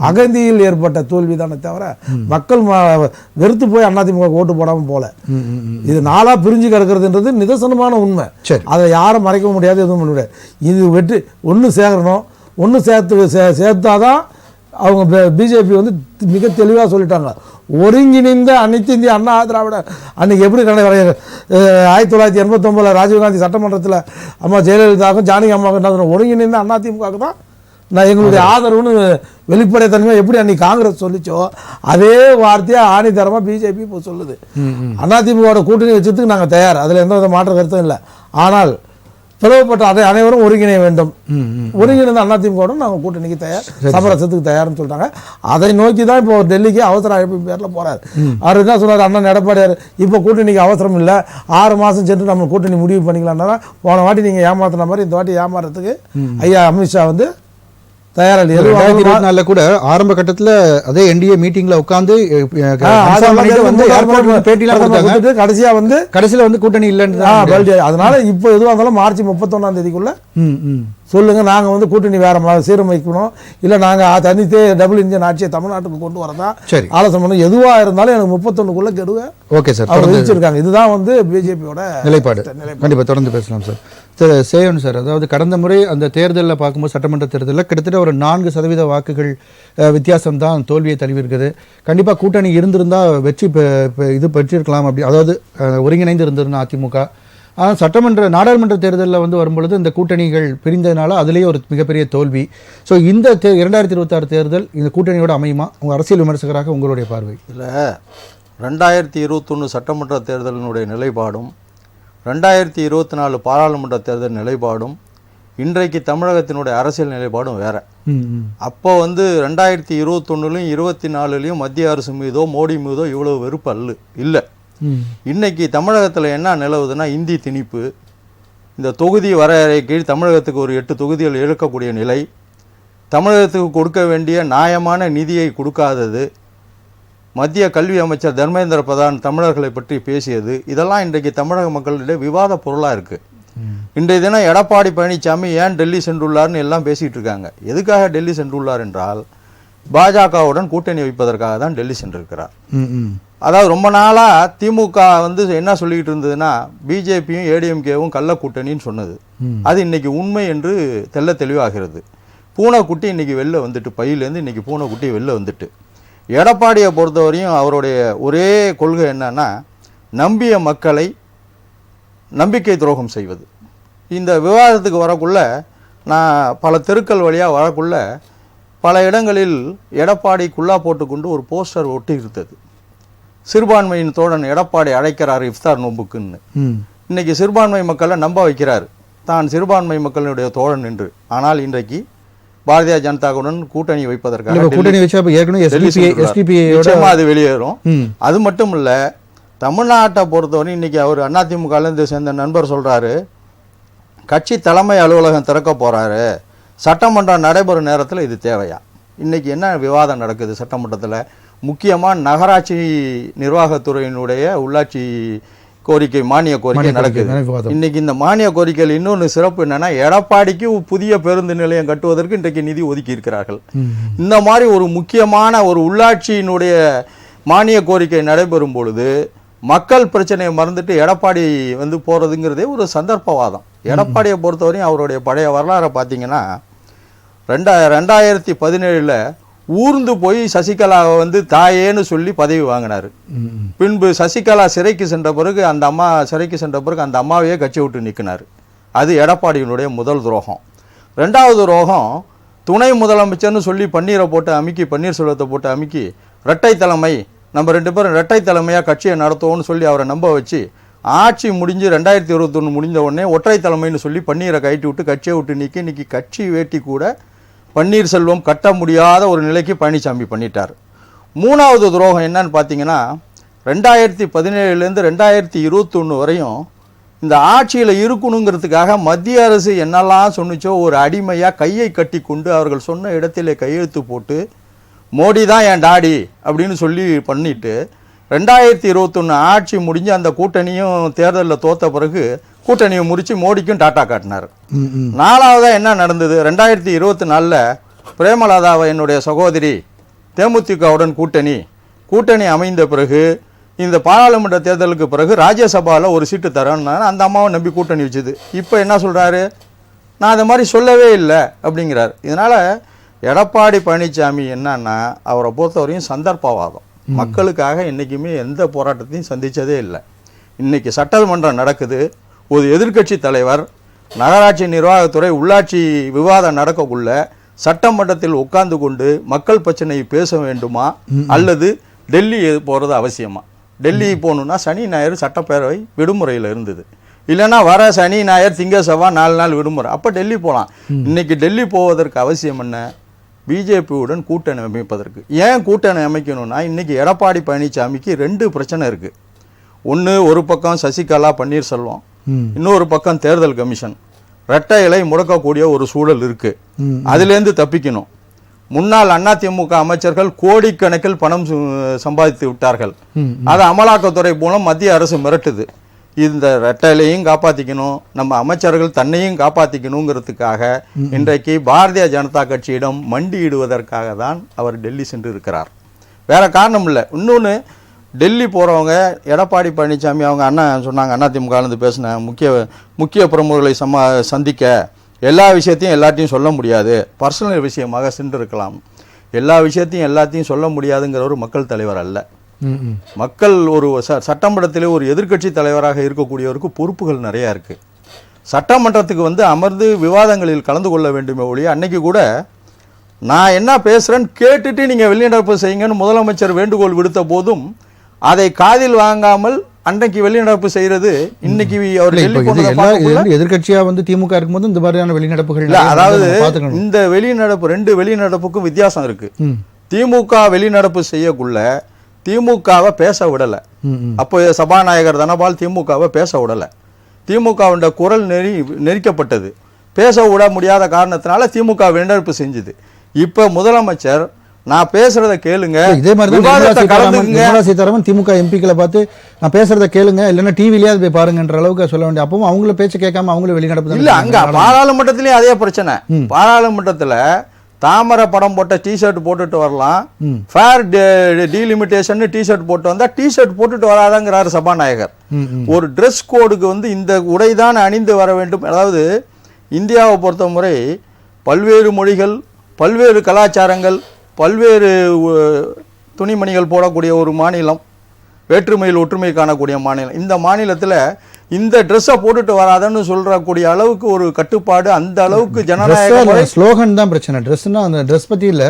அகந்தியில் ஏற்பட்ட தோல்வி தானே தவிர மக்கள் வெறுத்து போய் அதிமுக ஓட்டு போடாமல் போல. இது நாளாக பிரிஞ்சு கிடக்கிறதுன்றது நிதர்சனமான உண்மை. அதை யாரும் மறைக்க முடியாது, எதுவும் பண்ண முடியாது. இது வெற்றி ஒன்று சேரணும், ஒன்று சேர்த்தாதான் அவங்க பிஜேபி வந்து மிக தெளிவாக சொல்லிட்டாங்க. ஒருங்கிணைந்த அனைத்து இந்திய அண்ணா திராவிட அன்னைக்கு எப்படி 1989 ராஜீவ்காந்தி சட்டமன்றத்தில் அம்மா ஜெயலலிதாவுக்கும் ஜானகி அம்மாவுக்கும் என்ன சொன்ன, ஒருங்கிணைந்த அதிமுகவுக்கு தான் நான் எங்களுடைய ஆதரவுன்னு வெளிப்படைத்தன்மை எப்படி அன்னைக்கு காங்கிரஸ் சொல்லிச்சோ அதே வார்த்தையாக ஆணித்தரமாக பிஜேபி இப்போ சொல்லுது. அதிமுகவோட கூட்டணி வச்சதுக்கு நாங்கள் தயார், அதில் எந்த வித மாற்ற கருத்தும் இல்லை. ஆனால் பிளவுபட்ட அனைவரும் ஒருங்கிணைய வேண்டும். ஒருங்கிணைந்த அதிமுக நாங்கள் கூட்டணிக்கு தயார், சமரசத்துக்கு தயார்னு சொல்லிட்டாங்க. அதை நோக்கி தான் இப்போ டெல்லிக்கு அவசர அழைப்பு பேரில் போறாரு. அவர் என்ன சொன்னார், அண்ணன் எடப்பாடியார் இப்போ கூட்டணிக்கு அவசரம் இல்லை, 6 மாதம் சென்று நம்ம கூட்டணி முடிவு பண்ணிக்கலாம்னா, போன வாட்டி நீங்கள் ஏமாத்தின மாதிரி இந்த வாட்டி ஏமாறதுக்கு ஐயா அமித்ஷா வந்து தயாரா. 2024 கூட ஆரம்ப கட்டத்தில் அதே என்டிஏ மீட்டிங்ல உட்காந்து கடைசியா வந்து கடைசியில் வந்து கூட்டணி இல்லைன்னு. அதனால இப்போ எதுவாக இருந்தாலும் மார்ச் 31ஆம் தேதிக்குள்ள சொல்லுங்கள், நாங்கள் வந்து கூட்டணி வேறு சீரமைக்கணும், இல்லை நாங்கள் தனித்தே டபுள் இன்ஜின் ஆட்சியை தமிழ்நாட்டுக்கு கொண்டு வரதான் சரி ஆலோசனை பண்ணணும். எதுவாக இருந்தாலும் எனக்கு 31க்குள்ளே கெடுவ ஓகே சார் அவர் விதிச்சிருக்காங்க. இதுதான் வந்து பிஜேபியோட நிலைப்பாடு. கண்டிப்பாக தொடர்ந்து பேசலாம் சார். திரு சேவன் சார், அதாவது கடந்த முறை அந்த தேர்தலில் பார்க்கும்போது சட்டமன்ற தேர்தலில் கிட்டத்தட்ட ஒரு 4% வாக்குகள் வித்தியாசம் தான் தோல்வியை தழுவிருக்குது. கண்டிப்பாக கூட்டணி இருந்திருந்தால் வெற்றி இது பெற்றிருக்கலாம், அப்படி அதாவது ஒருங்கிணைந்து இருந்திருந்தா அதிமுக. ஆனால் சட்டமன்ற நாடாளுமன்ற தேர்தலில் வந்து வரும்பொழுது இந்த கூட்டணிகள் பிரிந்ததுனால அதுலேயே ஒரு மிகப்பெரிய தோல்வி. ஸோ இந்த 2026 தேர்தல் இந்த கூட்டணியோட அமையுமா? உங்கள் அரசியல் விமர்சகராக உங்களுடைய பார்வை. இல்லை, 2021 சட்டமன்ற தேர்தலினுடைய நிலைப்பாடும் 2024 பாராளுமன்ற தேர்தல் நிலைப்பாடும் இன்றைக்கு தமிழகத்தினுடைய அரசியல் நிலைப்பாடும் வேற. அப்போ வந்து 2021லையும் 24லையும் மத்திய அரசு மீதோ மோடி மீதோ இவ்வளவு வெறுப்பு இல்லை. இன்னைக்கு தமிழகத்தில் என்ன நிலவுதுன்னா இந்தி திணிப்பு, இந்த தொகுதி வரையறை கீழ் தமிழகத்துக்கு ஒரு 8 தொகுதிகள் இழக்கக்கூடிய நிலை, தமிழகத்துக்கு கொடுக்க வேண்டிய நியாயமான நிதியை கொடுக்காதது, மத்திய கல்வி அமைச்சர் தர்மேந்திர பிரதான் தமிழர்களை பற்றி பேசியது, இதெல்லாம் இன்றைக்கு தமிழக மக்களிடையே விவாத பொருளாக இருக்குது. இன்றைய தினம் எடப்பாடி பழனிசாமி ஏன் டெல்லி சென்றுள்ளார்னு எல்லாம் பேசிகிட்டு இருக்காங்க. எதுக்காக டெல்லி சென்றுள்ளார் என்றால் பாஜகவுடன் கூட்டணி வைப்பதற்காக தான் டெல்லி சென்றிருக்கிறார். அதாவது ரொம்ப நாளாக திமுக வந்து என்ன சொல்லிக்கிட்டு இருந்ததுன்னா பிஜேபியும் ஏடிஎம்கேவும் கள்ள கூட்டணின்னு சொன்னது. அது இன்னைக்கு உண்மை என்று தெள்ள தெளிவாகிறது. பூனைக்குட்டி இன்னைக்கு வெளில வந்துட்டு, பையிலேருந்து இன்னைக்கு பூனைக்குட்டி வெளில வந்துட்டு. எடப்பாடியை பொறுத்தவரையும் அவருடைய ஒரே கொள்கை என்னன்னா நம்பிய மக்களை நம்பிக்கை துரோகம் செய்வது. இந்த விவாதத்துக்கு வரக்குள்ள நான் பல தெருக்கள் வழியாக வரக்குள்ள பல இடங்களில் எடப்பாடி குல்லா போட்டுக்கொண்டு ஒரு போஸ்டர் ஒட்டி இருந்தது. சிறுபான்மையின் தோழன் எடப்பாடி அழைக்கிறார் இஃப்தார் நோம்புக்குன்னு. இன்னைக்கு சிறுபான்மை மக்களை நம்ப வைக்கிறார் தான் சிறுபான்மை மக்களுடைய தோழன் என்று. ஆனால் இன்றைக்கு பாரதிய ஜனதாவுடன் கூட்டணி வைப்பதற்காக அது வெளியேறும். அது மட்டும் இல்ல, தமிழ்நாட்டை பொறுத்தவரை இன்னைக்கு அவர் அதிமுகலேருந்து சேர்ந்த நண்பர் சொல்றாரு கட்சி தலைமை அலுவலகம் திறக்க போறாரு, சட்டமன்றம் நடைபெறும் நேரத்தில் இது தேவையா? இன்னைக்கு என்ன விவாதம் நடக்குது சட்டமன்றத்தில்? முக்கியமாக நகராட்சி நிர்வாகத்துறையினுடைய உள்ளாட்சி கோரிக்கை, மானிய கோரிக்கை நடக்குது. இன்னைக்கு இந்த மானிய கோரிக்கையில் இன்னொன்று சிறப்பு என்னன்னா எடப்பாடிக்கு புதிய பேருந்து நிலையம் கட்டுவதற்கு இன்றைக்கு நிதி ஒதுக்கி இருக்கிறார்கள். இந்த மாதிரி ஒரு முக்கியமான ஒரு உள்ளாட்சியினுடைய மானிய கோரிக்கை நடைபெறும் பொழுது மக்கள் பிரச்சனையை மறந்துட்டு எடப்பாடி வந்து போறதுங்கிறதே ஒரு சந்தர்ப்பவாதம். எடப்பாடியை பொறுத்தவரையும் அவருடைய பழைய வரலாறை பார்த்தீங்கன்னா 2017 ஊர்ந்து போய் சசிகலாவை வந்து தாயேன்னு சொல்லி பதவி வாங்கினார். பின்பு சசிகலா சிறைக்கு சென்ற பிறகு அந்த அம்மாவையே கட்சி விட்டு நிற்கினார். அது எடப்பாடியினுடைய முதல் துரோகம். ரெண்டாவது துரோகம், துணை முதலமைச்சர்னு சொல்லி பன்னீர்செல்வத்தை போட்டு அமுக்கி இரட்டை தலைமை, நம்ம 2 பேரும் இரட்டை தலைமையாக கட்சியை நடத்துவோம்னு சொல்லி அவரை நம்ப வச்சு ஆட்சி முடிஞ்சு 2021 முடிஞ்ச உடனே ஒற்றை தலைமைன்னு சொல்லி பன்னீரை கட்டி விட்டு கட்சியை விட்டு நீக்கி இன்னைக்கு கட்சி வேட்டி கூட பன்னீர்செல்வம் கட்ட முடியாத ஒரு நிலைக்கு பழனிசாமி பண்ணிட்டார். மூணாவது துரோகம் என்னன்னு பார்த்தீங்கன்னா 2017 2021 வரையும் இந்த ஆட்சியில் இருக்கணுங்கிறதுக்காக மத்திய அரசு என்னெல்லாம் சொன்னிச்சோ ஒரு அடிமையாக கையை கட்டி கொண்டு அவர்கள் சொன்ன இடத்திலே கையெழுத்து போட்டு மோடி தான் என் டாடி அப்படின்னு சொல்லி பண்ணிட்டு 2021 ஆட்சி முடிஞ்சு அந்த கூட்டணியும் தேர்தலில் தோத்த பிறகு கூட்டணியை முறித்து மோடிக்கும் டாட்டா காட்டினார். நாலாவதாக என்ன நடந்தது, 2024 பிரேமலதாவை என்னுடைய சகோதரி தேமுதிகவுடன் கூட்டணி அமைந்த பிறகு இந்த பாராளுமன்ற தேர்தலுக்கு பிறகு ராஜ்யசபாவில் ஒரு சீட்டு தரேன்னா அந்த அம்மாவை நம்பி கூட்டணி வச்சுது. இப்போ என்ன சொல்கிறாரு, நான் அதை மாதிரி சொல்லவே இல்லை அப்படிங்கிறார். இதனால் எடப்பாடி பழனிசாமி என்னன்னா அவரை பொறுத்தவரையும் சந்தர்ப்பவாதம். மக்களுக்காக என்றைக்குமே எந்த போராட்டத்தையும் சந்தித்ததே இல்லை. இன்றைக்கி சட்டமன்றம் நடக்குது, ஒரு எதிர்க்கட்சி தலைவர் நகராட்சி நிர்வாகத்துறை உள்ளாட்சி விவாதம் நடக்கக்குள்ள சட்டமன்றத்தில் உட்கார்ந்து கொண்டு மக்கள் பிரச்சனையை பேச வேண்டுமா அல்லது டெல்லி போகிறது அவசியமா? டெல்லி போகணுன்னா சனி ஞாயிறு சட்டப்பேரவை விடுமுறையில் இருந்தது, இல்லைன்னா வர சனி ஞாயிறு திங்கள் செவ்வாய் 4 நாள் விடுமுறை, அப்போ டெல்லி போகலாம். இன்னைக்கு டெல்லி போவதற்கு அவசியம் என்ன? பிஜேபியுடன் கூட்டணி அமைப்பதற்கு. ஏன் கூட்டணி அமைக்கணும்னா இன்னைக்கு எடப்பாடி பழனிசாமிக்கு 2 பிரச்சனை இருக்குது. ஒன்று, ஒரு பக்கம் சசிகலா பன்னீர்செல்வம், இன்னொரு பக்கம் தேர்தல் கமிஷன், இரட்டை இலை முடக்கக்கூடிய ஒரு சூழல் இருக்கு. அதுலேருந்து தப்பிக்கணும். முன்னாள் அதிமுக அமைச்சர்கள் கோடிக்கணக்கில் பணம் சம்பாதித்து விட்டார்கள். அதை அமலாக்கத்துறை மூலம் மத்திய அரசு மிரட்டுது. இந்த ரெட்டலையும் காப்பாற்றிக்கணும், நம்ம அமைச்சர்கள் தன்னையும் காப்பாற்றிக்கணுங்கிறதுக்காக இன்றைக்கு பாரதிய ஜனதா கட்சியிடம் மண்டியிடுவதற்காக தான் அவர் டெல்லி சென்று இருக்கிறார். வேற காரணம் இல்லை. இன்னொன்று, டெல்லி போகிறவங்க எடப்பாடி பழனிசாமி அவங்க அண்ணன் சொன்னாங்க, அதிமுகலேருந்து பேசின முக்கிய பிரமுகர்களை சந்திக்க எல்லா விஷயத்தையும் எல்லாத்தையும் சொல்ல முடியாது, பர்சனல் விஷயமாக சென்றிருக்கலாம். எல்லா விஷயத்தையும் எல்லாத்தையும் சொல்ல முடியாதுங்கிற ஒரு மக்கள் தலைவர் அல்ல. மக்கள் ஒரு சட்டமன்றத்திலே ஒரு எதிர்க்கட்சி தலைவராக இருக்கக்கூடியவருக்கு பொறுப்புகள் நிறையா இருக்குது. சட்டமன்றத்துக்கு வந்து அமர்ந்து விவாதங்களில் கலந்து கொள்ள வேண்டுமே ஒழிய, அன்னைக்கு கூட நான் என்ன பேசுகிறேன்னு கேட்டுட்டு நீங்கள் வெளிநடப்பு செய்யுங்கன்னு முதலமைச்சர் வேண்டுகோள் விடுத்த போதும் அதை காதில் வாங்காமல் அன்றைக்கு வெளிநடப்பு செய்யறது இன்னைக்கு அவர் எதிர்கட்சியா வந்து திமுக இருக்கும்போது இந்த மாதிரியான வெளிநடப்புகள் அதாவது இந்த வெளிநடப்பு 2 வெளிநடப்புக்கும் வித்தியாசம் இருக்கு. திமுக வெளிநடப்பு செய்யக்குள்ள திமுகவை பேச விடல. அப்போ சபாநாயகர் தனபால் திமுகவை பேச விடல. திமுகவுடைய குரல் நெரிக்கப்பட்டது. பேச விட முடியாத காரணத்தினால திமுக வெளிநடப்பு செஞ்சது. இப்ப முதலமைச்சர் நான் பேசுறத கேளுங்க, இதே மாதிரி நிர்மலா சீதாராமன் திமுக எம்பிக்களை பார்த்து நான் பேசுறத கேளுங்க, இல்லைன்னா டிவிலேயே போய் பாருங்கன்ற அளவுக்கு சொல்ல வேண்டிய, அப்பவும் அவங்கள பேச்சு கேட்காம அவங்களும் வெளிநடப்பு இல்ல. அங்க பாராளுமன்றத்திலயும் அதே பிரச்சனை. பாராளுமன்றத்துல தாமரை படம் போட்ட டிஷர்ட் போட்டுட்டு வரலாம், ஃபேர் டீலிமிட்டேஷன் டிஷர்ட் போட்டு வந்தா டிஷர்ட் போட்டுட்டு வராதாங்கிறாரு சபாநாயகர். ஒரு ட்ரெஸ் கோடுக்கு வந்து இந்த உடைதான் அணிந்து வர வேண்டும். அதாவது இந்தியாவை பொறுத்தவரை பல்வேறு மொழிகள், பல்வேறு கலாச்சாரங்கள், பல்வேறு துணிமணிகள் போடக்கூடிய ஒரு மாநிலம், வேற்றுமையில் ஒற்றுமை காணக்கூடிய மாநிலம். இந்த மாநிலத்தில் இந்த ட்ரெஸ்ஸை போட்டுட்டு வராதன்னு சொல்றக்கூடிய அளவுக்கு ஒரு கட்டுப்பாடு, அந்த அளவுக்கு ஜனநாயக ஸ்லோகன் தான் பிரச்சனை. ட்ரெஸ்னா அந்த ட்ரெஸ் பத்தி இல்ல,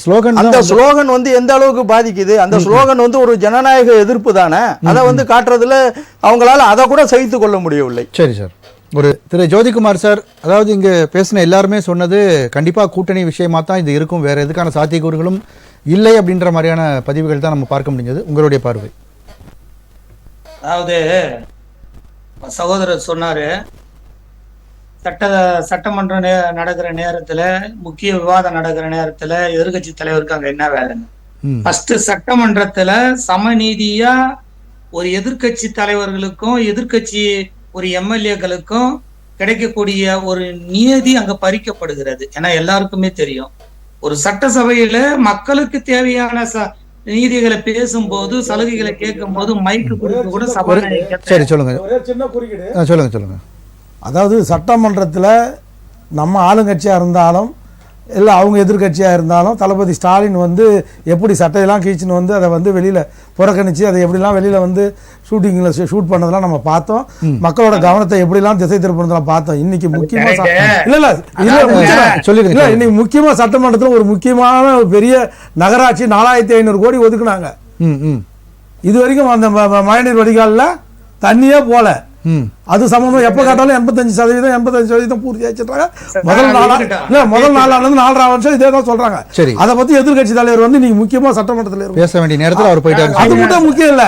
ஸ்லோகன். அந்த ஸ்லோகன் வந்து எந்த அளவுக்கு பாதிக்குது? அந்த ஸ்லோகன் வந்து ஒரு ஜனநாயக எதிர்ப்பு தானே. அதை வந்து காட்டுறதுல அவங்களால அதை கூட சகித்து கொள்ள முடியவில்லை. சரி சார். ஒரு திரு ஜோதிகுமார் சார், அதாவது இங்கே பேசின எல்லாருமே சொன்னது கண்டிப்பாக கூட்டணி விஷயமா தான் இது இருக்கும், வேறு எதுக்கான சாத்தியக்கூறுகளும் இல்லை அப்படின்ற மாதிரியான பதிவுகள் தான் நம்ம பார்க்க முடிஞ்சது. உங்களுடைய பார்வை? அதாவது சகோதரர் சொன்னாரு, சட்டமன்ற நடக்கிற நேரத்துல, முக்கிய விவாதம் நடக்கிற நேரத்துல எதிர்கட்சி தலைவருக்கு அங்க என்ன வேலைன்னு. ஃபர்ஸ்ட் சட்டமன்றத்துல சமநீதியா ஒரு எதிர்கட்சி தலைவர்களுக்கும் எதிர்கட்சி ஒரு எம்எல்ஏக்களுக்கும் கிடைக்கக்கூடிய ஒரு நியதி அங்க பறிக்கப்படுகிறது. ஏன்னா எல்லாருக்குமே தெரியும், ஒரு சட்டசபையில மக்களுக்கு தேவையான நீதிகளை பேசும்போது, சலுகைகளை கேட்கும் போது மைக்கு கொடுத்து கூட சபாநாயகர். சரி சொல்லுங்க. சின்ன குறுக்கீடு. சொல்லுங்க. அதாவது சட்டமன்றத்தில் நம்ம ஆளுங்கட்சியாக இருந்தாலும் இல்லை அவங்க எதிர்கட்சியாக இருந்தாலும் தளபதி ஸ்டாலின் வந்து எப்படி சட்டையெல்லாம் கீழ்ச்சின்னு வந்து அதை வந்து வெளியில் புறக்கணித்து அதை எப்படிலாம் வெளியில் வந்து ஷூட்டிங்கில் ஷூட் பண்ணதெல்லாம் நம்ம பார்த்தோம். மக்களோட கவனத்தை எப்படிலாம் திசை திருப்பினதெல்லாம் பார்த்தோம். இன்னைக்கு முக்கியமாக இல்லை இன்னைக்கு முக்கியமாக சட்டமன்றத்தில் ஒரு முக்கியமான பெரிய நகராட்சி 4500 கோடி ஒதுக்குனாங்க. இது வரைக்கும் அந்த மழைநீர் வடிகாலில் தண்ணியே போல. அது சம்பந்தம் எப்ப கேட்டாலும் 85% பூர்த்தி ஆயிடுறாங்க. முதல் நாளானது 4.5 வருஷம் இதே தான் சொல்றாங்க. அதை பத்தி எதிர்கட்சி தலைவர் வந்து நீங்க முக்கியமா சட்டமன்றத்தில் பேச வேண்டிய நேரத்தில் அவர் போயிட்டாரு. அது மட்டும் முக்கியம் இல்ல,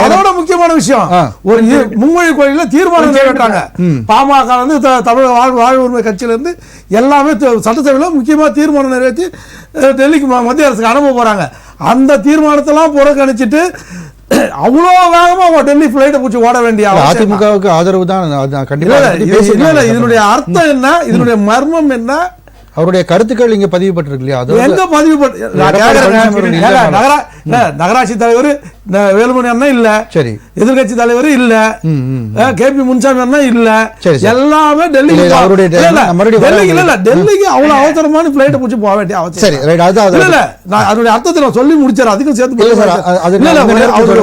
அதோட முக்கியமான விஷயம், ஒரு மும்மொழி கோயில தீர்மானம் நிறைவேற்றாங்க. பாமக வந்து தமிழக வாழ்வு உரிமை கட்சியில இருந்து எல்லாமே சட்டசபையில முக்கியமா தீர்மானம் நிறைவேற்றி டெல்லிக்கு மத்திய அரசுக்கு அனுப்ப போறாங்க. அந்த தீர்மானத்தெல்லாம் புறக்கணிச்சிட்டு அவ்வளோ வேகமா டெல்லி பிளைட்டை பிடிச்சி ஓட வேண்டிய அதிமுகவுக்கு ஆதரவு தான் கண்டிப்பா. இதனுடைய அர்த்தம் என்ன, இதனுடைய மர்மம் என்ன, அவருடைய கருத்துக்கள் இங்க பதிவுபட்டிருக்கு இல்லையா? எங்க நகராட்சி தலைவர் வேலுமணி அண்ணா இல்ல, சரி, எதிர்கட்சி தலைவர் இல்ல, கேபி முன்சாமி அண்ணா இல்ல, எல்லாமே டெல்லிக்கு அவ்வளவு அவசரமான பிளைட்டை பிடிச்சி போக வேண்டிய அவசியம் இல்ல. நான் அதனுடைய அர்த்தத்தை நான் சொல்லி முடிச்சார், அதுக்கும் சேர்த்து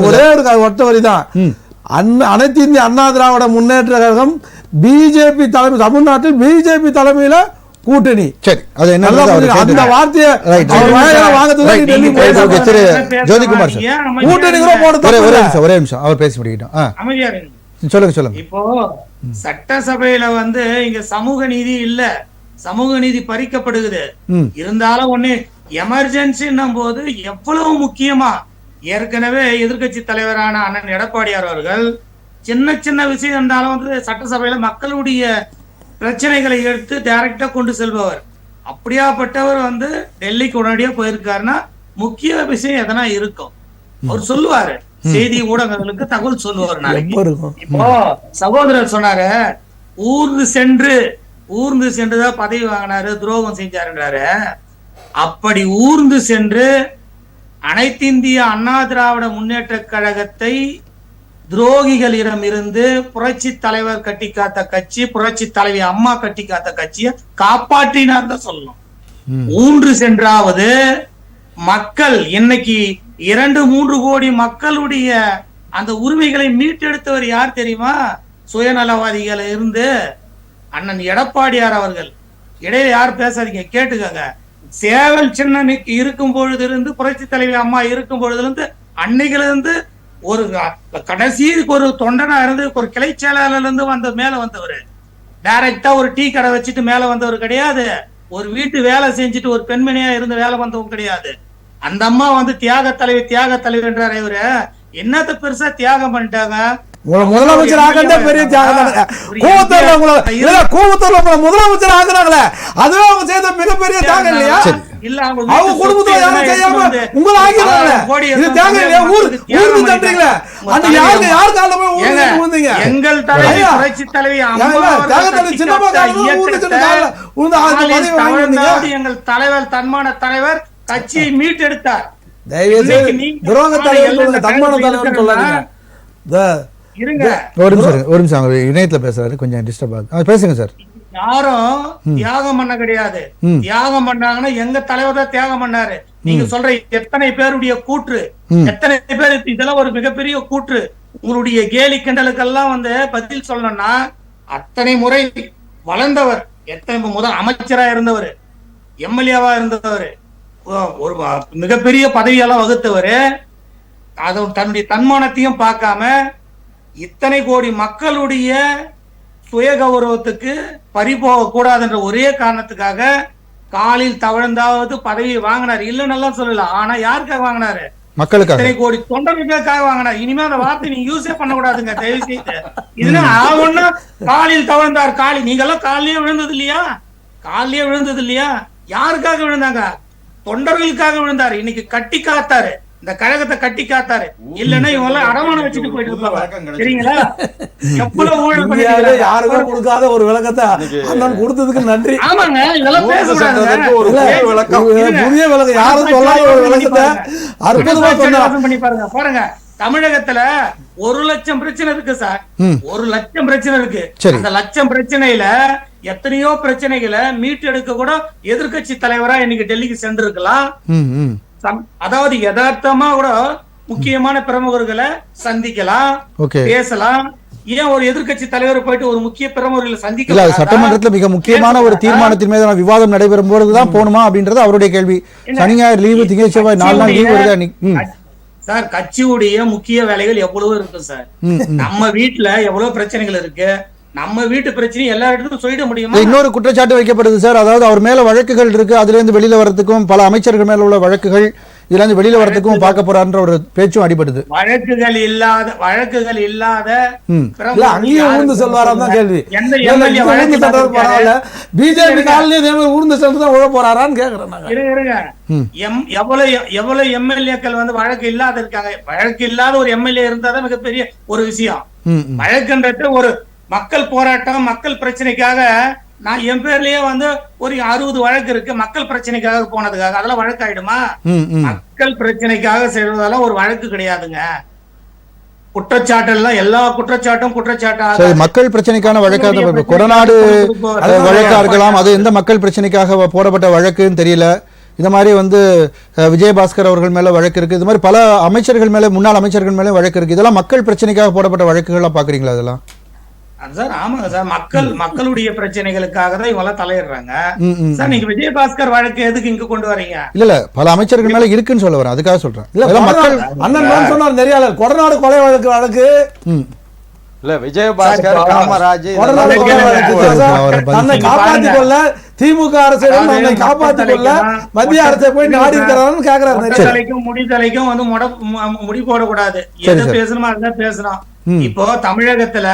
ஒரே ஒரு ஒட்ட வரிதான். அனைத்து இந்திய அண்ணா திராவிட முன்னேற்ற கழகம் பிஜேபி தலைமை, தமிழ்நாட்டில் பிஜேபி தலைமையில கூட்டணி. சரி, அது என்ன அந்த வார்த்தையை ஜோதிகுமார் கூட்டணி ஒரே நிமிஷம் அவர் பேசி முடிக்கிட்டோம். சொல்லுங்க. இப்போ சட்டசபையில வந்து இங்க சமூக நீதி இல்ல, சமூக நீதி பறிக்கப்படுகிறது. இருந்தாலும் ஒண்ணு எமர்ஜென்சின்னும் போது எவ்வளவு முக்கியமா, ஏற்கனவே எதிர்கட்சி தலைவரான அண்ணன் எடப்பாடியார் அவர்கள் சின்ன சின்ன விஷயம் இருந்தாலும் வந்து சட்டசபையில மக்களுடைய பிரச்சனைகளை எடுத்து டைரக்டா கொண்டு செல்பவர். அப்படியாப்பட்டவர் வந்து டெல்லிக்கு உடனடியா போயிருக்காருன்னா முக்கிய விஷயம் எதனா இருக்கும், அவர் சொல்லுவாரு. செய்தி ஊடகங்களுக்கு தகவல் சொல்லுவார் நாளைக்கு. எப்ப இருக்கும்? இப்போ சகோதரர் சொன்னாரு, ஊர்ந்து சென்றுதான் பதவி வாங்கினாரு, துரோகம் செஞ்சாருன்றாரு. அப்படி ஊர்ந்து சென்று அனைத்திந்திய அண்ணா திராவிட முன்னேற்ற கழகத்தை துரோகிகளிடம் இருந்து புரட்சி தலைவர் கட்டி காத்த கட்சி, புரட்சி தலைவி அம்மா கட்டி காத்த கட்சியை காப்பாற்றினார் தான் சொல்லணும். ஊன்று சென்றாவது மக்கள் இன்னைக்கு 2-3 கோடி மக்களுடைய அந்த உரிமைகளை மீட்டெடுத்தவர் யார் தெரியுமா? சுயநலவாதிகள் இருந்து அண்ணன் எடப்பாடியார் அவர்கள். இடையில யார் பேசாதீங்க, கேட்டுக்கங்க. சேவல் சின்னம் இருக்கும் பொழுது இருந்து, புரட்சி தலைவி அம்மா இருக்கும் பொழுதுல இருந்து, அன்னைக்குல இருந்து ஒரு கடைசி ஒரு தொண்டனா இருந்து, ஒரு கிளை செயலாளர்ல இருந்து மேல வந்தவர். டைரக்டா ஒரு டீ கடை வச்சுட்டு மேல வந்தவர் கிடையாது. ஒரு வீட்டு வேலை செஞ்சுட்டு ஒரு பெண்மணியா இருந்து வேலை வந்தவங்க கிடையாது. அந்த அம்மா தியாக தலைவி என்றாரு. இவரு என்னத்த பெருசா தியாகம் பண்ணிட்டாங்க? முதலமைச்சர் ஆகிறதே பெரிய தியாகம். கூவத்தூர்ல முதலமைச்சர் ஆகுறாங்களே, அதுவே அவங்க செய்த மிகப்பெரிய தியாகம் இல்லையா? இல்ல அவங்க குடும்பத்துல யாரும் செய்யாம உங்களை ஆகிறாங்க. இது தியாகம் இல்லையா? ஊருக்கு தட்டுறீங்களே, அந்த யார் கால போய் ஊர்ந்தீங்க? எங்கள் தலைவி புரட்சி தலைவி எங்கள் தலைவர், தன்மான தலைவர் கட்சியை மீட்டெடுத்தார். துரோக தலைவர் தன்மான தலைவர் சொல்லாதீங்க. ஒரு நிமிஷம் இணையத்துல பேசுறாரு, கொஞ்சம் டிஸ்டர்ப் ஆகுது, பேசுங்க சார். யாரும் தியாகம் பண்ண கிடையாது. தியாகம் பண்ணாங்கன்னா எங்க தலைவர் தான் தியாகம் பண்ணாரு. நீங்க சொல்ற எத்தனை பேருடைய கூற்று, எத்தனை பேர், இதெல்லாம் ஒரு மிகப்பெரிய கூற்று. உங்களுடைய கேலி கிண்டலுக்கெல்லாம் பதில் சொல்லணும்னா, அத்தனை முறை வளர்ந்தவர், எத்தனை முதல் அமைச்சரா இருந்தவர், எம்எல்ஏவா இருந்தவர், ஒரு மிகப்பெரிய பதவியெல்லாம் வகுத்தவர், அது தன்னுடைய தன்மானத்தையும் பார்க்காம இத்தனை கோடி மக்களுடைய சுய கௌரவத்துக்கு பறிபோக கூடாதுன்ற ஒரே காரணத்துக்காக காலில் தவழ்ந்தாவது பதவி வாங்கினார். இல்ல நல்லா சொல்லலாம். ஆனா யாருக்காக வாங்கினாரு? மக்களுக்காக. இத்தனை கோடி தொண்டர்களுக்காக வாங்கினார். இனிமே அந்த வார்த்தை நீங்க யூஸே பண்ணக்கூடாதுங்க, தயவு செய்து. இதுனா ஆகும்னா காலில் தவழ்ந்தார். நீங்க எல்லாம் காலிலேயே விழுந்தது இல்லையா? காலிலேயே விழுந்தது இல்லையா? யாருக்காக விழுந்தாங்க? தொண்டர்களுக்காக விழுந்தாரு. இன்னைக்கு கட்டி காத்தாரு, இந்த கழகத்தை கட்டி காத்தாரு. இல்லன்னா இவங்க எல்லாம் அடமானம் வச்சுட்டு போயிட்டு இருப்பாங்க. சரிங்களா? எவ்வளவு ஊழல் பண்ணிருக்காங்க. யாருக்கும் கொடுக்காத ஒரு விளக்கத்தை அண்ணன் கொடுத்ததுக்கு நன்றி. ஆமாங்க, இதெல்லாம் பேசக்கூடாது. புதிய விளக்கம் யாரும் சொல்லாத ஒரு விளக்கத்தை அற்புதமா பண்ணி பாருங்க. தமிழகத்துல 1 லட்சம் பிரச்சனை இருக்கு சார். 1 லட்சம் பிரச்சனை இருக்கு. அந்த லட்சம் பிரச்சனையில எத்தனையோ பிரச்சனைகளை மீட்டெடுக்க கூட எதிர்கட்சி தலைவரா இன்னைக்கு டெல்லிக்கு சென்றிருக்கலாம். அதாவது யதார்த்தமா கூட முக்கியமான பிரமுகர்களை சந்திக்கலாம், பேசலாம். ஏன் ஒரு எதிர்கட்சி தலைவர் போயிட்டு ஒரு முக்கிய பிரமுகர்களை சந்திக்கலாம்? சட்டமன்றத்துல மிக முக்கியமான ஒரு தீர்மானத்தின் மீதான விவாதம் நடைபெறும் போதுதான் போகணுமா அப்படின்றது அவருடைய கேள்வி. சனி ஞாயிறு லீவு, திங்கள் செவ்வாய் 4 நாள் லீவு வருதா சார்? கட்சியுடைய முக்கிய வேலைகள் எவ்வளவு இருக்கு சார். நம்ம வீட்டுல எவ்வளவு பிரச்சனைகள் இருக்கு. நம்ம வீட்டு பிரச்சனை எல்லா இடத்துக்கும் சொல்லிட முடியுமா? இன்னொரு குற்றச்சாட்டு வைக்கப்படுது சார். அதாவது அவர் மேல வழக்குகள் இருக்கு, அதுல இருந்து வெளியில வரதுக்கும், பல அமைச்சர்கள் மேல உள்ள வழக்குகள், இதுல இருந்து வெளியில வரதுக்கும் பார்க்க போறான்ற ஒரு பேச்சும் அடிபடுது. வழக்குகள் இல்லாத அங்கேயும் ஊர்ந்து செல்வாராம் தான் கேள்வி. பிஜேபி காலையிலே ஊர்ந்து சென்று தான் உழ போறாரான்னு கேக்குறேன். எவ்வளவு எம்எல்ஏக்கள் வழக்கு இல்லாத இருக்காங்க. வழக்கு இல்லாத ஒரு எம்எல்ஏ இருந்தாதான் மிகப்பெரிய ஒரு விஷயம். வழக்குன்றது ஒரு மக்கள் போராட்டம், மக்கள் பிரச்சனைக்காக. நான் என் பேர்லயே ஒரு 60 வழக்கு இருக்கு. மக்கள் பிரச்சனைக்காக போனதுக்காக அதெல்லாம் வழக்கு ஆயிடுமா? மக்கள் பிரச்சனைக்காக செய்வதெல்லாம் ஒரு வழக்கு கிடையாதுங்க. குற்றச்சாட்டு எல்லாம் எல்லா குற்றச்சாட்டாக மக்கள் பிரச்சனைக்கான வழக்காக கொடநாடு வழக்கா இருக்கலாம். அது எந்த மக்கள் பிரச்சனைக்காக போடப்பட்ட வழக்குன்னு தெரியல. இந்த மாதிரி விஜயபாஸ்கர் அவர்கள் மேல வழக்கு இருக்கு. இது மாதிரி பல அமைச்சர்கள் மேல, முன்னாள் அமைச்சர்கள் மேல வழக்கு இருக்கு. இதெல்லாம் மக்கள் பிரச்சனைக்காக போடப்பட்ட வழக்குகளா பாக்குறீங்களா? அதெல்லாம் சார் ஆமாங்க சார், மக்களுடைய பிரச்சனைகளுக்காக தான் இவங்க எல்லாம் தலையிடுறாங்க சார். நீங்க விஜயபாஸ்கர் வழக்கு எதுக்கு இங்க கொண்டு வரீங்க? இல்ல பல அமைச்சர்கள் மேல இருக்குன்னு சொல்ல வரேன், அதுக்காக சொல்றேன். இல்ல மக்கள் அண்ணன் சொன்னார் நிறைய கொடநாடு கொலை வழக்கு இல்ல விஜயபாஸ்கர், காமராஜ் தன்னை காப்பாற்றிக் கொள்ள திமுக அரசு தன்னை காப்பாற்றிக் கொள்ள மத்திய அரசை போய் நாடி இருக்கிறான்னு கேக்குறாரு. முடிதலைக்கும் முடி போடக்கூடாது. எது பேசணுமா அதுதான் பேசணும். இப்போ தமிழகத்துல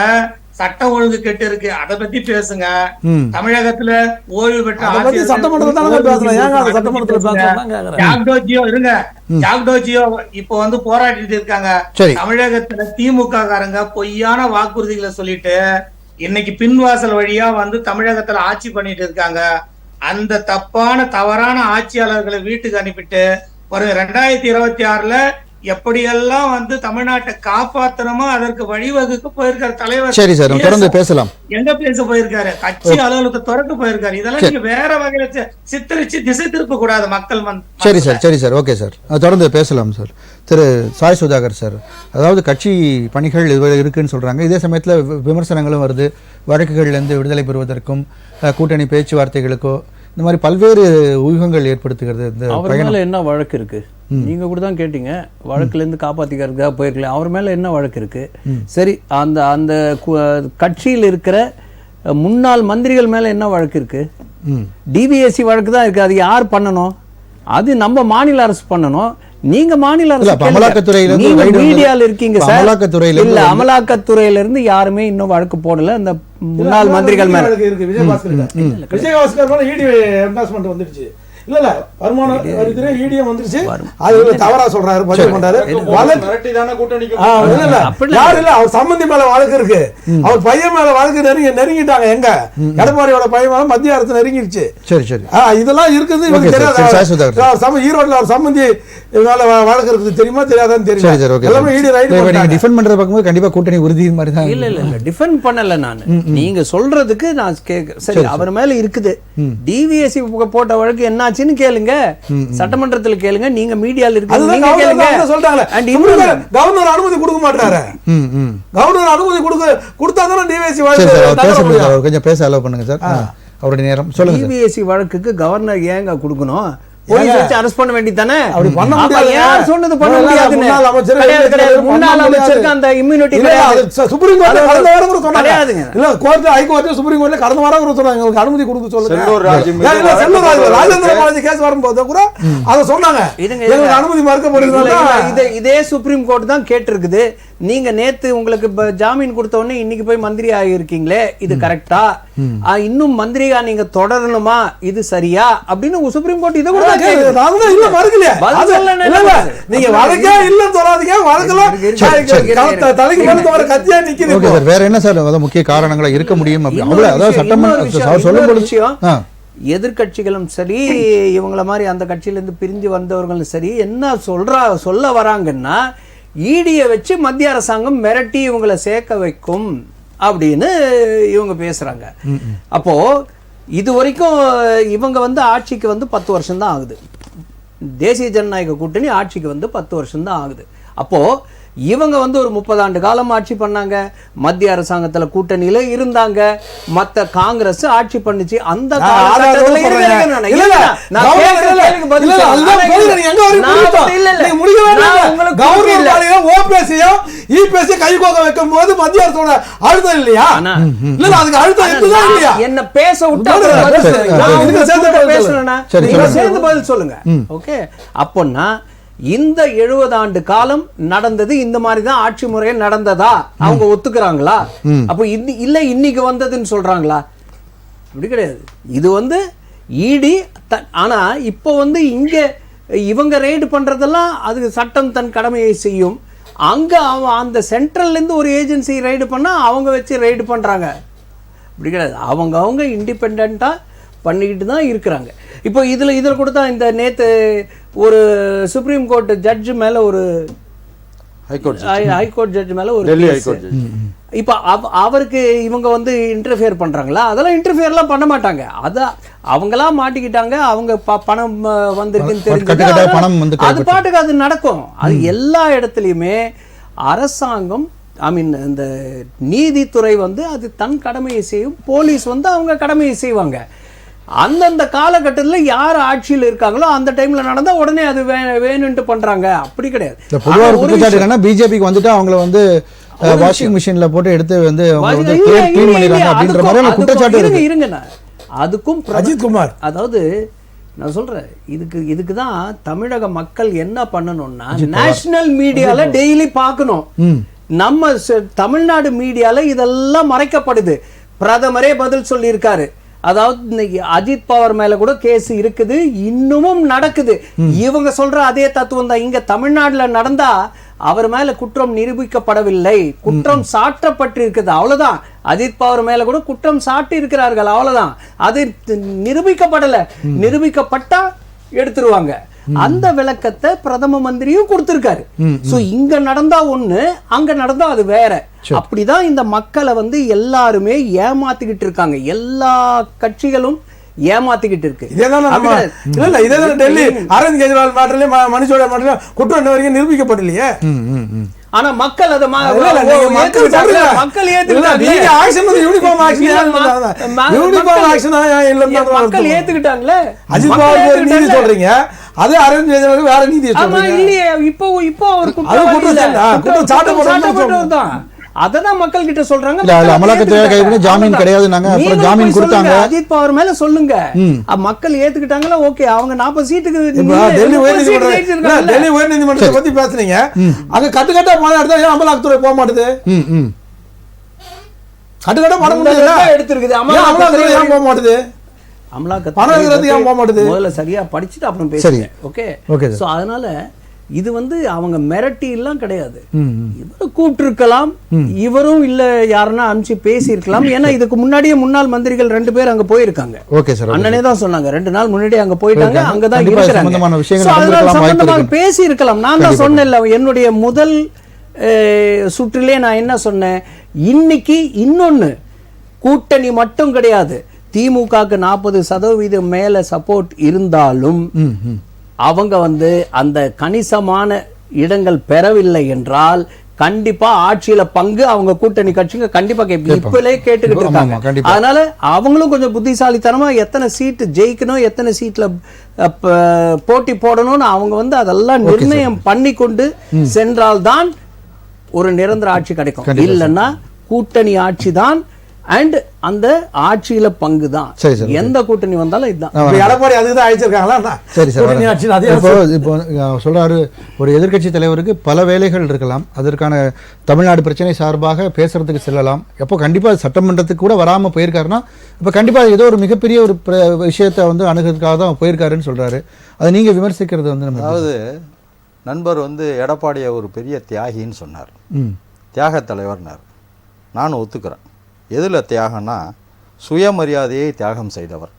சட்டம் ஒழுங்கு கெட்டு இருக்கு, அதை பத்தி பேசுங்க. ம். தமிழகத்துல ஓய்வு பெற்ற அதை பத்தி சட்டமன்றத்துல தானே பேசலாம். ஏங்க அதை சட்டமன்றத்துல பேசலாம் கேக்குறேன். ஜாக்டோஜியோ இருங்க, ஜாக்டோஜியோ இப்போ வந்து போராடிட்டு இருக்காங்க. சரி. தமிழகத்துல திமுக காரங்க பொய்யான வாக்குறுதிகளை சொல்லிட்டு இன்னைக்கு பின்வாசல் வழியா வந்து தமிழகத்துல ஆட்சி பண்ணிட்டு இருக்காங்க. அந்த தவறான ஆட்சியாளர்களை வீட்டுக்கு அனுப்பிட்டு ஒரு 2026ல எப்படியெல்லாம் வந்து தமிழ்நாட்டை காப்பாத்தணுமோ அதற்கு வழிவகுக்க போயிருக்காரு தலைவர். சரி சார், நம்ம தொடர்ந்து பேசலாம். எங்க பேச போயிருக்காரு? கட்சி அலுவலகத்தை திறக்க போயிருக்காரு. இதெல்லாம் நீங்க வேற வகையில சித்தரிச்சு திசை திருப்ப கூடாது மக்கள் சரி சார், சரி சார், ஓகே சார், தொடர்ந்து பேசலாம் சார். திரு சாய் சுதாகர் சார், அதாவது கட்சி பணிகள் இது இருக்குன்னு சொல்றாங்க, இதே சமயத்துல விமர்சனங்களும் வருது, வழக்குகள்லேருந்து விடுதலை பெறுவதற்கும் கூட்டணி பேச்சுவார்த்தைகளுக்கோ இந்த மாதிரி பல்வேறு ஊகங்கள் ஏற்படுத்துகிறது. இந்த அவர் மேல என்ன வழக்கு இருக்கு? நீங்க கூட தான் கேட்டீங்க, வழக்குல இருந்து காப்பாத்திக்கிறதுக்காக போயிருக்கலாம். அவர் மேல என்ன வழக்கு இருக்கு? சரி, அந்த அந்த கட்சியில் இருக்கிற முன்னாள் மந்திரிகள் மேல என்ன வழக்கு இருக்கு? டிவிஎஸ்சி வழக்கு தான் இருக்கு. அது யார் பண்ணணும்? அது நம்ம மாநில அரசு பண்ணணும். நீங்க மாநில அரசு மீடியால இருக்கீங்க சார். இல்ல, அமலாக்கத்துறையில இருந்து யாருமே இன்னும் வழக்கு போடல அந்த முன்னாள் மந்திரிகள் மேல. விஜயபாஸ்கர் மேல இடி என்ஃபோர்ஸ்மென்ட் வந்துருச்சு. இல்ல வருமான வரித்துறை ஈடிஎம் வந்துருச்சு. அது தவறா சொல்றாரு, பதிவு பண்றாரு. அவர் சம்பந்தி மேல வழக்கு இருக்கு, அவர் பையன் மேல வழக்கு நெருங்கிட்டாங்க. எங்க எடப்பாடியோட பையன் மேல மத்திய அரசு நெருங்கிடுச்சு. சரி சரி, இதெல்லாம் இருக்குது. ஈரோட்ல அவர் சம்பந்தி மேல வழக்கு இருக்குது, தெரியுமா தெரியாதான்னு தெரியும். எல்லாமே ஈடி ரைட் டிஃபெண்ட் பண்ற பக்கம் கண்டிப்பா கூட்டணி உறுதி மாதிரி தான். இல்ல இல்ல இல்ல, டிஃபெண்ட் பண்ணல நான். நீங்க சொல்றதுக்கு நான் சரி, அவர் மேல இருக்குது. டிவிஎஸ்சி போட்ட வழக்கு என்ன கேளுங்க, சட்டமன்றத்தில் கேளுங்க, நீங்க மீடியால இருக்கு சொல்றாங்க. கவர்னர் அனுமதி கொடுக்க மாட்டாரு. கவர்னர் அனுமதி கொடுத்தா தானே டிவிஎஸ்சி வழக்கு கொஞ்சம் பேச அலோவ் பண்ணுங்க சார். அவருடைய நேரம் சொல்லுங்க. டிவிஎஸ்சி வழக்குக்கு கவர்னர் ஏங்க கொடுக்கணும்? போலீஸ் வச்சு அரெஸ்ட் பண்ண வேண்டியதானே? அப்படி பண்ண முடியாது. யார் சொன்னது பண்ண முடியாது? முன்னாள் அமைச்சருக்கு அந்த இம்யூனிட்டி கிடையாது. சுப்ரீம் கோர்ட் கடந்த வாரம் கூட சொன்னாங்க. இல்ல கோர்ட் ஹை கோர்ட் சுப்ரீம் கோர்ட்ல கடந்த வாரம் கூட சொன்னாங்க உங்களுக்கு அனுமதி கொடுக்க சொல்லுங்க. ராஜேந்திர பாலாஜி கேஸ் வரும்போது கூட அத சொன்னாங்க. எங்களுக்கு அனுமதி மறுக்கப்படுது. இதே சுப்ரீம் கோர்ட் தான் கேட்டிருக்குது. நீங்க நேத்து உங்களுக்கு ஜாமீன் கொடுத்த உடனே இன்னைக்கு போய் மந்திரி ஆகியிருக்கீங்களே, இது கரெக்டா? இன்னும் மந்திரியா நீங்க தொடரணுமா? இது சரியா? அப்படின்னு சுப்ரீம் கோர்ட் இதை கூட வேற என்ன சார் முக்கிய காரணங்களா இருக்க முடியும்? எதிர்கட்சிகளும் சரி, இவங்கள மாதிரி அந்த கட்சியில இருந்து பிரிஞ்சு வந்தவர்களும் சரி, என்ன சொல்ல வராங்கன்னா, ஈடியை வச்சு மத்திய அரசாங்கம் மிரட்டி இவங்களை சேர்க்க வைக்கும் அப்படின்னு இவங்க பேசுறாங்க. அப்போ இது வரைக்கும் இவங்க வந்து ஆட்சிக்கு வந்து 10 வருஷம் தான் ஆகுது. தேசிய ஜனநாயக கூட்டணி ஆட்சிக்கு வந்து 10 வருஷம் தான் ஆகுது. அப்போ இவங்க வந்து ஒரு 30 ஆண்டு காலம் ஆட்சி பண்ணாங்க. மத்திய அரசாங்கத்துல கூட்டணியில இருந்தாங்க. மத்த காங்கிரஸ் ஆட்சி பண்ணுச்சு. அந்த என்ன பேச விட்டா சேர்ந்து பதில் சொல்லுங்க. ஓகே, அப்போன்னா இந்த 70 ஆண்டு காலம் நடந்தது இந்த மாதிரி தான் ஆட்சி முறையே நடந்ததா அவங்க ஒத்துக்கிறாங்களா? அப்போ இல்ல இன்னைக்கு வந்ததுன்னு சொல்றாங்களா? அப்படி கிடையாது. இது வந்து ஈடி. ஆனா இப்போ வந்து இங்க இவங்க ரெய்டு பண்றதெல்லாம் அது சட்டம் தன் கடமையை செய்யும். அங்க அந்த சென்ட்ரல்ல இருந்து ஒரு ஏஜென்சி ரெய்டு பண்ணா அவங்க வச்சு ரெய்டு பண்றாங்க. அப்படி கிடையாது. அவங்க இண்டிபெண்டா பண்ணிக்கிட்டு தான் இருக்கிறாங்க. இப்போ இதுல கூட தான் இந்த நேத்து ஒரு சுப்ரீம் கோர்ட் ஜட்ஜ் மேல ஒரு ஹைகோர்ட் ஜட்ஜ் மேல ஒரு இப்ப அவருக்கு இவங்க வந்து இன்டர்ஃபியர் பண்றாங்களா? அதெல்லாம் இன்டர்ஃபியர்லாம் பண்ண மாட்டாங்க. அத அவங்களா மாட்டிக்கிட்டாங்க. அவங்க பணம் வந்திருக்குன்னு தெரிஞ்சு அது பாட்டுக்கு அது நடக்கும். அது எல்லா இடத்துலயுமே அரசாங்கம் இந்த நீதித்துறை வந்து அது தன் கடமையை செய்யும். போலீஸ் வந்து அவங்க கடமையை செய்வாங்க. அந்தந்த காலகட்டத்தில் யார் ஆட்சியில் இருக்காங்களோ அந்த டைம்ல நடந்தா உடனே அது வேணும்னு பண்றாங்க. அப்படி கிடையாது. பிஜேபிக்கு வந்துட்டு அவங்கள வந்து வாஷிங் மிஷின்ல போட்டு எடுத்து வந்து இருங்க. அதுக்கும் அஜித் குமார், அதாவது நான் சொல்றேன், இதுக்கு தான் தமிழக மக்கள் என்ன பண்ணணும்னா, நேஷனல் மீடியால டெய்லி பார்க்கணும். நம்ம தமிழ்நாடு மீடியால இதெல்லாம் மறைக்கப்படுது. பிரதமரே பதில் சொல்லியிருக்காரு. அதாவது இன்னைக்கு அஜித் பவார் மேல கூட கேஸ் இருக்குது, இன்னமும் நடக்குது. இவங்க சொல்ற அதே தத்துவம் தான் இங்க தமிழ்நாடுல நடந்தா அவர் மேல குற்றம் நிரூபிக்கப்படவில்லை, குற்றம் சாட்டப்பட்டிருக்குது, அவ்வளவுதான். அஜித் பவார் மேல கூட குற்றம் சாட்டி இருக்கிறார்கள், அவ்வளவுதான். அது நிரூபிக்கப்படல. நிரூபிக்கப்பட்டா எடுத்துருவாங்க. அந்த விளக்கத்தை பிரதம மந்திரியும் கொடுத்திருக்காரு. சோ இங்க நடந்தா ஒண்ணு, அங்க நடந்தா அது வேற. அப்படிதான் இந்த மக்களை வந்து எல்லாருமே ஏமாத்திக்கிட்டு இருக்காங்க. எல்லா கட்சிகளும் ஏமாத்திக்கிட்டு இருக்கு. இதேதான் டெல்லி அரவிந்த் கெஜ்ரிவால் மாட்டிலே மனுஷோட மாட்டிலே குற்றம் இன்ன வரைக்கும் நிரூபிக்கப்படலையே. ஆனா மக்கள் அதை மக்கள் ஏத்துக்கிட்டாங்களே. அஜித் பவார் நீதி சொல்றீங்க, அது அரவிந்த் கெஜ்ரிவால் வேற நீதி சொல்றீங்க. இல்லையே, இப்போ அவர் குற்றம் சாட்டப்பட்டவர். அததான் மக்கள் கிட்ட சொல்றாங்க. அமலாக்கத்துறை கைவிட ஜாமீன் கிடையாது, நாங்க அப்புறம் ஜாமீன் கொடுத்தாங்க. அஜித் பவார் மேல சொல்லுங்க, மக்கள் ஏத்துக்கிட்டாங்களா? ஓகே, அவங்க 40 சீட்டுக்கு டெல்லி உயர்நீதிமன்றத்தை பத்தி பேசுறீங்க. அங்க கட்டுக்கட்டா போன இடத்துல ஏன் அமலாக்கத்துறை போக மாட்டுது? கட்டுக்கட்டா பணம் எடுத்திருக்குது, அமலாக்கத்துறை ஏன் போக மாட்டுது? முதல்ல சரியா படிச்சுட்டு அப்புறம் பேசுறேன். ஓகே. சோ அதனால இது வந்து அவங்க மிரட்டி எல்லாம் கிடையாது. இவரை கூப்பிட்டு இருக்கலாம், இவரும் இல்ல யாருன்னா அனுப்பிச்சு பேசி இருக்கலாம். ஏன்னா இதுக்கு முன்னாடியே முன்னாள் மந்திரிகள் 2 பேர் அங்க போயிருக்காங்க. அண்ணனே தான் சொன்னாங்க, 2 நாள் முன்னாடி அங்க போயிட்டாங்க, அங்கதான் இருக்கிறாங்க. பேசி இருக்கலாம். நான் தான் சொன்னேன்ல, என்னுடைய முதல் சுற்றிலே நான் என்ன சொன்னேன், இன்னைக்கு இன்னொன்னு கூட்டணி மட்டும் கிடையாது, திமுகக்கு 40% மேல சப்போர்ட் இருந்தாலும் அவங்க வந்து அந்த கணிசமான இடங்கள் பெறவில்லை என்றால் கண்டிப்பா ஆட்சியில பங்கு அவங்க கூட்டணி கட்சிங்க கண்டிப்பா இப்பவே கேட்டுக்கிட்டு இருக்காங்க. அதனால அவங்களும் கொஞ்சம் புத்திசாலித்தனமா எத்தனை சீட்டு ஜெயிக்கணும், எத்தனை சீட்ல போட்டி போடணும்னு அவங்க வந்து அதெல்லாம் நிர்ணயம் பண்ணி கொண்டு சென்றால்தான் ஒரு நிரந்தர ஆட்சி கிடைக்கும். இல்லைன்னா கூட்டணி ஆட்சி தான், அண்ட் அந்த ஆட்சியில பங்கு தான். எந்த கூட்டணி வந்தாலும் இதுதான். எடப்பாடி அதுதான் அழைச்சிருக்காங்களா? இப்போ சொல்றாரு, ஒரு எதிர்க்கட்சி தலைவருக்கு பல வேலைகள் இருக்கலாம், அதற்கான தமிழ்நாடு பிரச்சனை சார்பாக பேசுறதுக்கு செல்லலாம். எப்போ கண்டிப்பா சட்டமன்றத்துக்கு கூட வராம போயிருக்காருன்னா இப்ப கண்டிப்பா ஏதோ ஒரு மிகப்பெரிய ஒரு விஷயத்தை வந்து அணுகிறதுக்காக தான் போயிருக்காருன்னு சொல்றாரு. அதை நீங்க விமர்சிக்கிறது வந்து அதாவது நண்பர் வந்து எடப்பாடியை ஒரு பெரிய தியாகின்னு சொன்னார், தியாக தலைவர்னார். நானும் ஒத்துக்கிறேன். எதில் தியாகம்னா, சுயமரியாதையை தியாகம் செய்தவர்,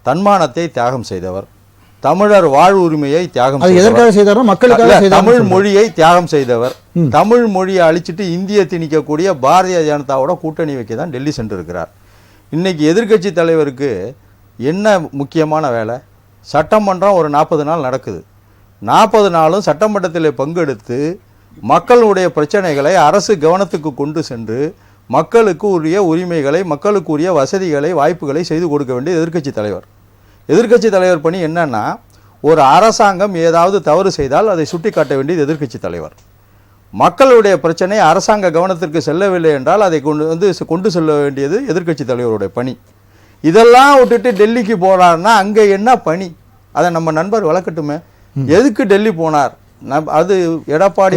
தன்மானத்தை தியாகம் செய்தவர், தமிழர் வாழ் உரிமையை தியாகம் செய்தவர், தமிழ் மொழியை தியாகம் செய்தவர், தமிழ் மொழியை அழிச்சிட்டு இந்திய திணிக்கக்கூடிய பாரதிய ஜனதாவோட கூட்டணி வைக்க தான் டெல்லி சென்றிருக்கிறார். இன்னைக்கு எதிர்க்கட்சி தலைவருக்கு என்ன முக்கியமான வேலை? சட்டமன்றம் ஒரு 40 நாள் நடக்குது. 40 நாளும் சட்டமன்றத்தில் பங்கெடுத்து மக்களுடைய பிரச்சனைகளை அரசு கவனத்துக்கு கொண்டு சென்று மக்களுக்கு உரிய உரிமைகளை, மக்களுக்கு உரிய வசதிகளை, வாய்ப்புகளை செய்து கொடுக்க வேண்டிய எதிர்க்கட்சி தலைவர். எதிர்க்கட்சி தலைவர் பணி என்னன்னா, ஒரு அரசாங்கம் ஏதாவது தவறு செய்தால் அதை சுட்டி காட்ட வேண்டியது எதிர்க்கட்சி தலைவர். மக்களுடைய பிரச்சனை அரசாங்க கவனத்திற்கு செல்லவில்லை என்றால் அதை கொண்டு செல்ல வேண்டியது எதிர்க்கட்சி தலைவருடைய பணி. இதெல்லாம் விட்டுட்டு டெல்லிக்கு போனார்னா அங்கே என்ன பணி? அதை நம்ம நண்பர் வளர்க்கட்டுமே. எதுக்கு டெல்லி போனார்? அது எடப்பாடி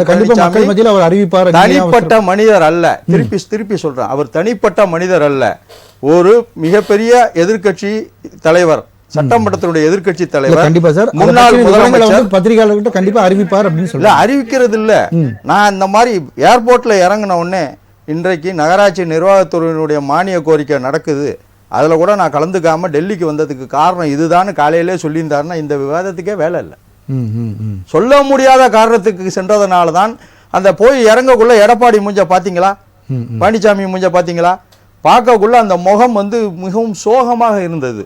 தனிப்பட்ட மனிதர் அல்ல. திருப்பி சொல்றேன், அவர் தனிப்பட்ட மனிதர் அல்ல, ஒரு மிகப்பெரிய எதிர்க்கட்சி தலைவர், சட்டமன்றத்தினுடைய எதிர்க்கட்சி தலைவர், முன்னாள் முதலமைச்சர். பத்திரிகையாளர்கிட்ட கண்டிப்பா அறிவிப்பார் அப்படின்னு சொல்ல அறிவிக்கிறது இல்ல. நான் இந்த மாதிரி ஏர்போர்ட்ல இறங்கின உடனே இன்றைக்கு நகராட்சி நிர்வாகத்துறையினுடைய மானிய கோரிக்கை நடக்குது, அதுல கூட நான் கலந்துக்காம டெல்லிக்கு வந்ததுக்கு காரணம் இதுதான் காலையிலே சொல்லியிருந்தாருன்னா இந்த விவாதத்துக்கே வேலை இல்லை. சொல்ல முடியாத காரணத்துக்கு சென்றதனால தான் அந்த போய் இறங்கக்குள்ள எடப்பாடி மூஞ்ச பாத்தீங்களா, பழனிசாமி மூஞ்ச பாத்தீங்களா, பார்க்கக்குள்ள அந்த முகம் வந்து மிகவும் சோகமாக இருந்தது.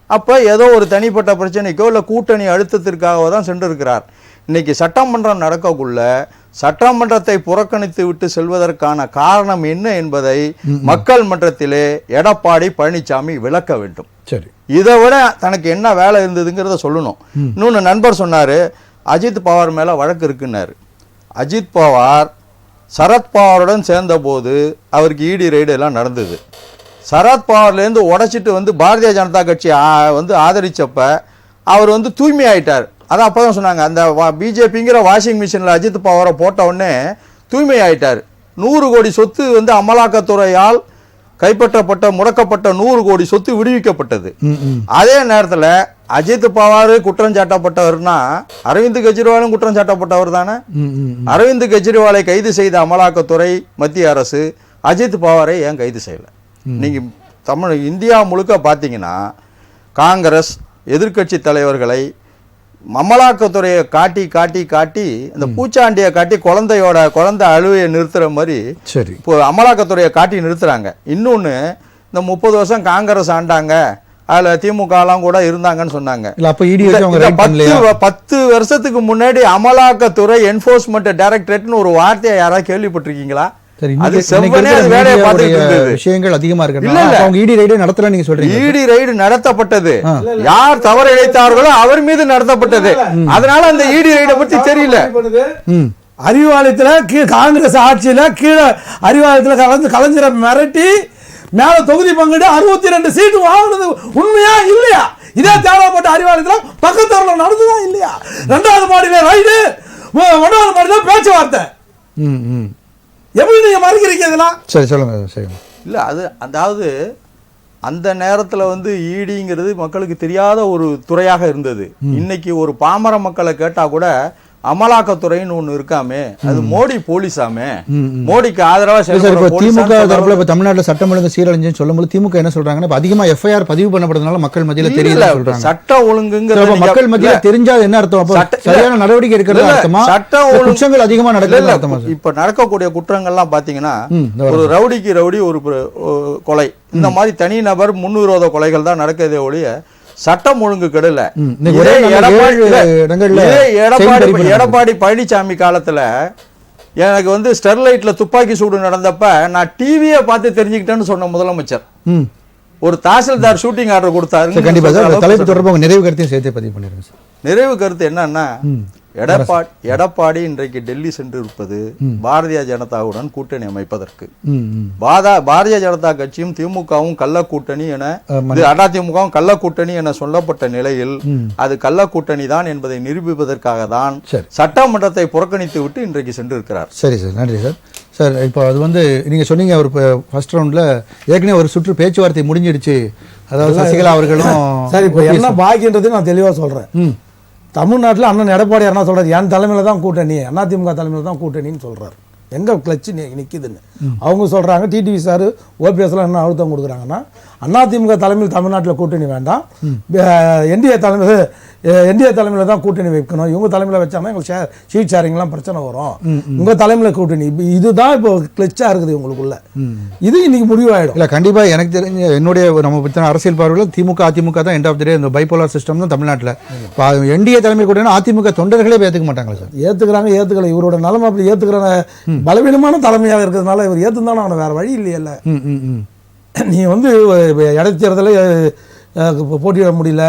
அப்ப ஏதோ ஒரு தனிப்பட்ட பிரச்சனைக்கோ இல்ல கூட்டணி அழுத்தத்திற்காக தான் சென்றிருக்கிறார். இன்னைக்கு சட்டமன்றம் நடக்கக்குள்ள சட்டமன்றத்தை புறக்கணித்து விட்டு செல்வதற்கான காரணம் என்ன என்பதை மக்கள் மன்றத்திலே எடப்பாடி பழனிசாமி விளக்க வேண்டும். சரி, இதை விட தனக்கு என்ன வேலை இருந்ததுங்கிறத சொல்லணும். இன்னொன்று நண்பர் சொன்னார், அஜித் பவார் மேலே வழக்கு இருக்குன்னாரு. அஜித் பவார் சரத்பவாருடன் சேர்ந்தபோது அவருக்கு இடி ரைடு எல்லாம் நடந்தது. சரத்பவார்லேருந்து உடைச்சிட்டு வந்து பாரதிய ஜனதா கட்சி வந்து ஆதரிச்சப்ப அவர் வந்து தூய்மை ஆயிட்டார். அதான் அப்போ தான் சொன்னாங்க, அந்த பிஜேபிங்கிற வாஷிங் மிஷினில் அஜித் பவாரை போட்ட உடனே தூய்மையாயிட்டார். 100 கோடி சொத்து வந்து அமலாக்கத்துறையால் கைப்பற்றப்பட்ட முடக்கப்பட்ட 100 கோடி சொத்து விடுவிக்கப்பட்டது. அதே நேரத்தில் அஜித் பவார் குற்றம் சாட்டப்பட்டவர்னா அரவிந்த் கெஜ்ரிவாலும் குற்றம் சாட்டப்பட்டவர் தானே. அரவிந்த் கெஜ்ரிவாலை கைது செய்த அமலாக்கத்துறை மத்திய அரசு அஜித் பவாரை ஏன் கைது செய்யலை? நீங்கள் இந்தியா முழுக்க பார்த்தீங்கன்னா காங்கிரஸ் எதிர்க்கட்சி தலைவர்களை அமலாக்கத்துறையை காட்டி காட்டி காட்டி இந்த பூச்சாண்டியை காட்டி குழந்தை அழுவையை நிறுத்துற மாதிரி சரி இப்போ அமலாக்கத்துறையை காட்டி நிறுத்துறாங்க. இன்னொன்று, இந்த 30 வருஷம் காங்கிரஸ் ஆண்டாங்க, அதில் திமுகலாம் கூட இருந்தாங்கன்னு சொன்னாங்க. 10 வருஷத்துக்கு முன்னாடி அமலாக்கத்துறை என்ஃபோர்ஸ்மெண்ட் டைரக்டரேட்னு ஒரு வார்த்தையை யாராவது கேள்விப்பட்டிருக்கீங்களா? அது செவ்வனே அது வேலையை பார்த்துட்டு இருந்தது. விஷயங்கள் அதிகமா இருக்கு. இல்ல இல்ல, அவங்க இடி ரைடு நடத்தல நீங்க சொல்றீங்க. இடி ரைடு நடத்தப்பட்டது, யார் தவறு இழைத்தார்களோ அவர் மீது நடத்தப்பட்டது. அதனால அந்த இடி ரைடை பத்தி தெரியல. அறிவாலயத்துல காங்கிரஸ் ஆட்சியில கீழே அறிவாலயத்துல கலைஞரை மிரட்டி மேல தொகுதி பங்கிட்டு 62 சீட்டு வாங்கினது உண்மையா இல்லையா? இதே தேவைப்பட்ட அறிவாலயத்துல பக்கத்தூர்ல நடந்துதான் இல்லையா? 2வது மாடியில ரைடு, 1வது மாடியில பேச்சுவார்த்தை. எப்படி நீங்க மறுக்கிறீங்க இதெல்லாம்? சரி சொல்லுங்க. சரி இல்ல, அது அதாவது அந்த நேரத்துல வந்து ஈடிங்கிறது மக்களுக்கு தெரியாத ஒரு துறையாக இருந்தது. இன்னைக்கு ஒரு பாமர மக்களை கேட்டா கூட அமலாக்கத்துறைன்னு ஒண்ணு இருக்காமே, அது மோடி போலீஸாமே, மோடிக்கு ஆதரவா திமுக தரப்புல இப்ப தமிழ்நாட்டுல சட்டம் ஒழுங்கு சீரழிஞ்சுன்னு சொல்லும்போது திமுக என்ன சொல்றாங்கன்னா அதிகமா எஃப்ஐஆர் பதிவு பண்ணப்படுறதுனால மக்கள் மத்தியில தெரியல சொல்றாங்க. சட்ட ஒழுங்குங்கிற மக்கள் மத்தியில தெரிஞ்சா என்ன அர்த்தம்? அப்ப சரியான நடவடிக்கை எடுக்கிறது அர்த்தமா? சட்ட குற்றங்கள் அதிகமா நடக்கிறது அர்த்தமா? இப்ப நடக்கக்கூடிய குற்றங்கள்லாம் பாத்தீங்கன்னா ஒரு ரவுடிக்கு ரவுடி ஒரு கொலை, இந்த மாதிரி தனி நபர் முன்விரோத கொலைகள் தான் நடக்கிறதே ஒழிய சட்டம் ஒழுங்கு கெடல. எடப்பாடி பழனிசாமி காலத்துல எனக்கு வந்து ஸ்டெர்லைட்ல துப்பாக்கி சூடு நடந்தப்ப நான் டிவியை பார்த்து தெரிஞ்சுக்கிட்டேன்னு சொன்ன முதலமைச்சர் ஒரு தாசில்தார் ஷூட்டிங் ஆர்டர் கொடுத்தாரு. கண்டிப்பா சார், தலைப்பு தொடர்பாக நிறைவு கருத்தையும் சேர்த்து பதிவு பண்ணிருங்க சார். நிறைவு கருத்து என்னன்னா, எடப்பாடி இன்றைக்கு டெல்லி சென்று இருப்பது பாரதிய ஜனதாவுடன் கூட்டணி அமைப்பதற்கு. பாரதிய ஜனதா கட்சியும் திமுகவும் கள்ள கூட்டணி என, அதிமுகவும் கள்ள கூட்டணி என சொல்லப்பட்ட நிலையில் அது கள்ள கூட்டணி தான் என்பதை நிரூபிப்பதற்காக தான் சட்டமன்றத்தை புறக்கணித்து விட்டு இன்றைக்கு சென்று இருக்கிறார். சரி சார், நன்றி சார். சார் இப்போ அது வந்து நீங்க சொன்னீங்க ஒரு ஃபர்ஸ்ட் ரவுண்ட்ல ஏற்கனவே ஒரு சுற்று பேச்சுவார்த்தை முடிஞ்சிடுச்சு, அதாவது சசிகலா அவர்களும். சரி, இப்போ என்ன பாக்கின்றது நான் தெளிவா சொல்றேன். தமிழ்நாட்டில் அண்ணன் எடப்பாடியார் என்ன சொல்றாரு? என் தலைமையில் தான் கூட்டணி, அதிமுக தலைமையில் தான் கூட்டணின்னு சொல்றாரு. எங்க கிளச்சு நிக்குதுன்னு அவங்க சொல்றாங்க. டிடிவி சார் ஓபிஎஸ்லாம் என்ன அழுத்தம் கொடுக்குறாங்கன்னா, அதிமுக தலைமையில் தமிழ்நாட்டில் கூட்டணி வேண்டாம், என்டிஏ தலைமையில் தான் கூட்டணி வைக்கணும். இவங்க தலைமையில் வச்சாங்கன்னா எங்களுக்கு சீட் ஷேரிங்லாம் பிரச்சனை வரும், உங்க தலைமையில் கூட்டணி. இதுதான் இப்போ கிளச்சா இருக்குது உங்களுக்குள்ள. இது இன்னைக்கு முடிவாயிடும். இல்லை கண்டிப்பா எனக்கு தெரிஞ்ச என்னுடைய நம்ம பற்றின அரசியல் பார்வையில் திமுக அதிமுக தான் எண்ட் ஆஃப் தி டே. இந்த பைபோலார் சிஸ்டம் தான் தமிழ்நாட்டில். என்டிஏ தலைமை கூட்டணி அதிமுக தொண்டர்களே ஏற்றுக்க மாட்டாங்களா சார்? ஏற்றுக்கிறாங்க, ஏற்றுக்கல. இவரோட நிலைமை அப்படி ஏற்றுக்கிறாங்க. பலவீனமான தலைமையாக இருக்கிறதுனால இவர் ஏற்றுந்தானே அவனை வேற வழி இல்லையல்ல. நீ வந்து இடைத்தேர்தலை போட்டியிட முடியல,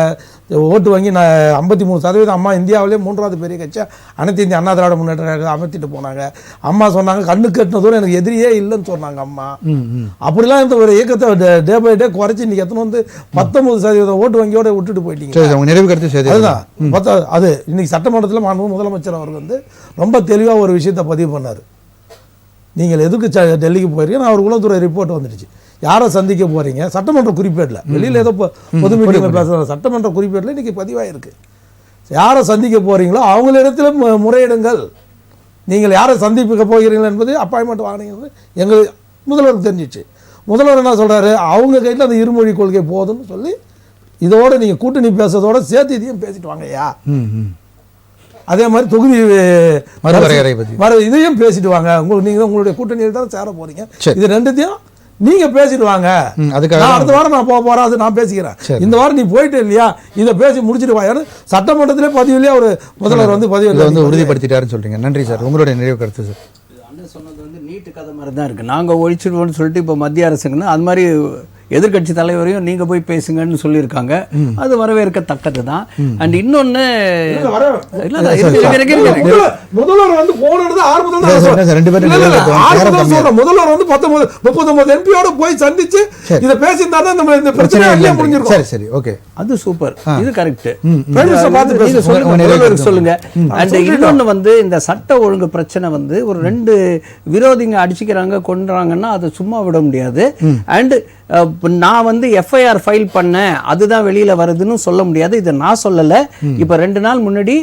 ஓட்டு வாங்கி நான் 53% அம்மா இந்தியாவிலே 3வது பெரிய கட்சியாக அனைத்து இந்திய அண்ணா திராவிட முன்னேற்ற அமைத்திட்டு போனாங்க. அம்மா சொன்னாங்க கண்ணு கட்டின தூரம் எனக்கு எதிரியே இல்லைன்னு சொன்னாங்க அம்மா. அப்படிலாம் இந்த ஒரு இயக்கத்தை டே பை டே குறைச்சி இன்னைக்கு எத்தனை வந்து 19% ஓட்டு வங்கியோட விட்டுட்டு போயிட்டீங்க. நிறைவு கருத்து அதுதான் அது. இன்னைக்கு சட்டமன்றத்தில் மாண்பு முதலமைச்சர் அவர் வந்து ரொம்ப தெளிவாக ஒரு விஷயத்தை பதிவு பண்ணார். நீங்கள் எதுக்கு டெல்லிக்கு போயிருக்கீங்க? நான் ஒரு உளவுத்துறை ரிப்போர்ட் வந்துடுச்சு. யாரை சந்திக்க போறீங்க? சட்டமன்ற குறிப்பேட்டில், வெளியில் ஏதோ பொது மீட்டிங்கில் பேசுகிற சட்டமன்ற குறிப்பேட்டில் இன்னைக்கு பதிவாயிருக்கு. யாரை சந்திக்க போறீங்களோ அவங்களிடத்துல முறையிடுங்கள். நீங்கள் யாரை சந்திக்க போகிறீர்கள் என்பது அப்பாயின்மெண்ட் வாங்கினீங்க எங்களுக்கு முதல்வருக்கு தெரிஞ்சிச்சு. முதல்வர் என்ன சொல்றாரு? அவங்க கையில் அந்த இருமொழி கொள்கை போதும்னு சொல்லி இதோட நீங்கள் கூட்டணி பேசுறதோட சேர்த்து இதையும் பேசிட்டு வாங்கய்யா. அதே மாதிரி தொகுதி இதையும் பேசிட்டு வாங்க. நீங்க உங்களுடைய கூட்டணியில் தான் சேர போறீங்க. இது ரெண்டுத்தையும் நீங்க பேசிட்டு வாங்க. அடுத்த வாரம் நான் போக போறேன், அது நான் பேசிக்கிறேன். இந்த வாரம் நீ போயிட்டு இல்லையா, இதை பேசி முடிச்சுட்டு வாயான்னு சட்டமன்றத்திலே பதிவுலையே ஒரு முதல்வர் வந்து பதிவு உறுதிப்படுத்திட்டாருன்னு சொல்றீங்க. நன்றி சார், உங்களுடைய நிறைவு கருத்து சார். அண்ணன் சொன்னது வந்து நீட்டு கதை மாதிரி தான் இருக்குது. நாங்கள் ஒழிச்சிடுவோம்னு சொல்லிட்டு இப்போ மத்திய அரசுங்கன்னா அது மாதிரி எதிர்க்கட்சி தலைவரையும் நீங்க போய் பேசுங்கன்னு சொல்லியிருக்காங்க. அது வரவேற்கத்தக்கது தான். அண்ட் இன்னொன்னு முதல்வர் வந்து போனது முதல்வர் வந்து 39 எம்பியோட போய் சந்திச்சு இத பேசியிருந்தா நம்ம இந்த பிரச்சனை முடிஞ்சிருக்கும். சரி சரி ஓகே, அது சூப்பர், இது கரெக்ட். சொல்லுங்க சொல்லுங்க. அண்ட் இன்னொன்னு வந்து இந்த சட்ட ஒழுங்கு பிரச்சனை வந்து ஒரு 2 விரோதிங்க அடிச்சுக்கிறாங்க கொன்றாங்கன்னா அதை சும்மா விட முடியாது. அண்ட் நான் வந்து எஃப்ஐஆர் ஃபைல் பண்ணேன் அதுதான் வெளியில வருதுன்னு சொல்ல முடியாது. இதை நான் சொல்லல. இப்ப 2 நாள் முன்னாடி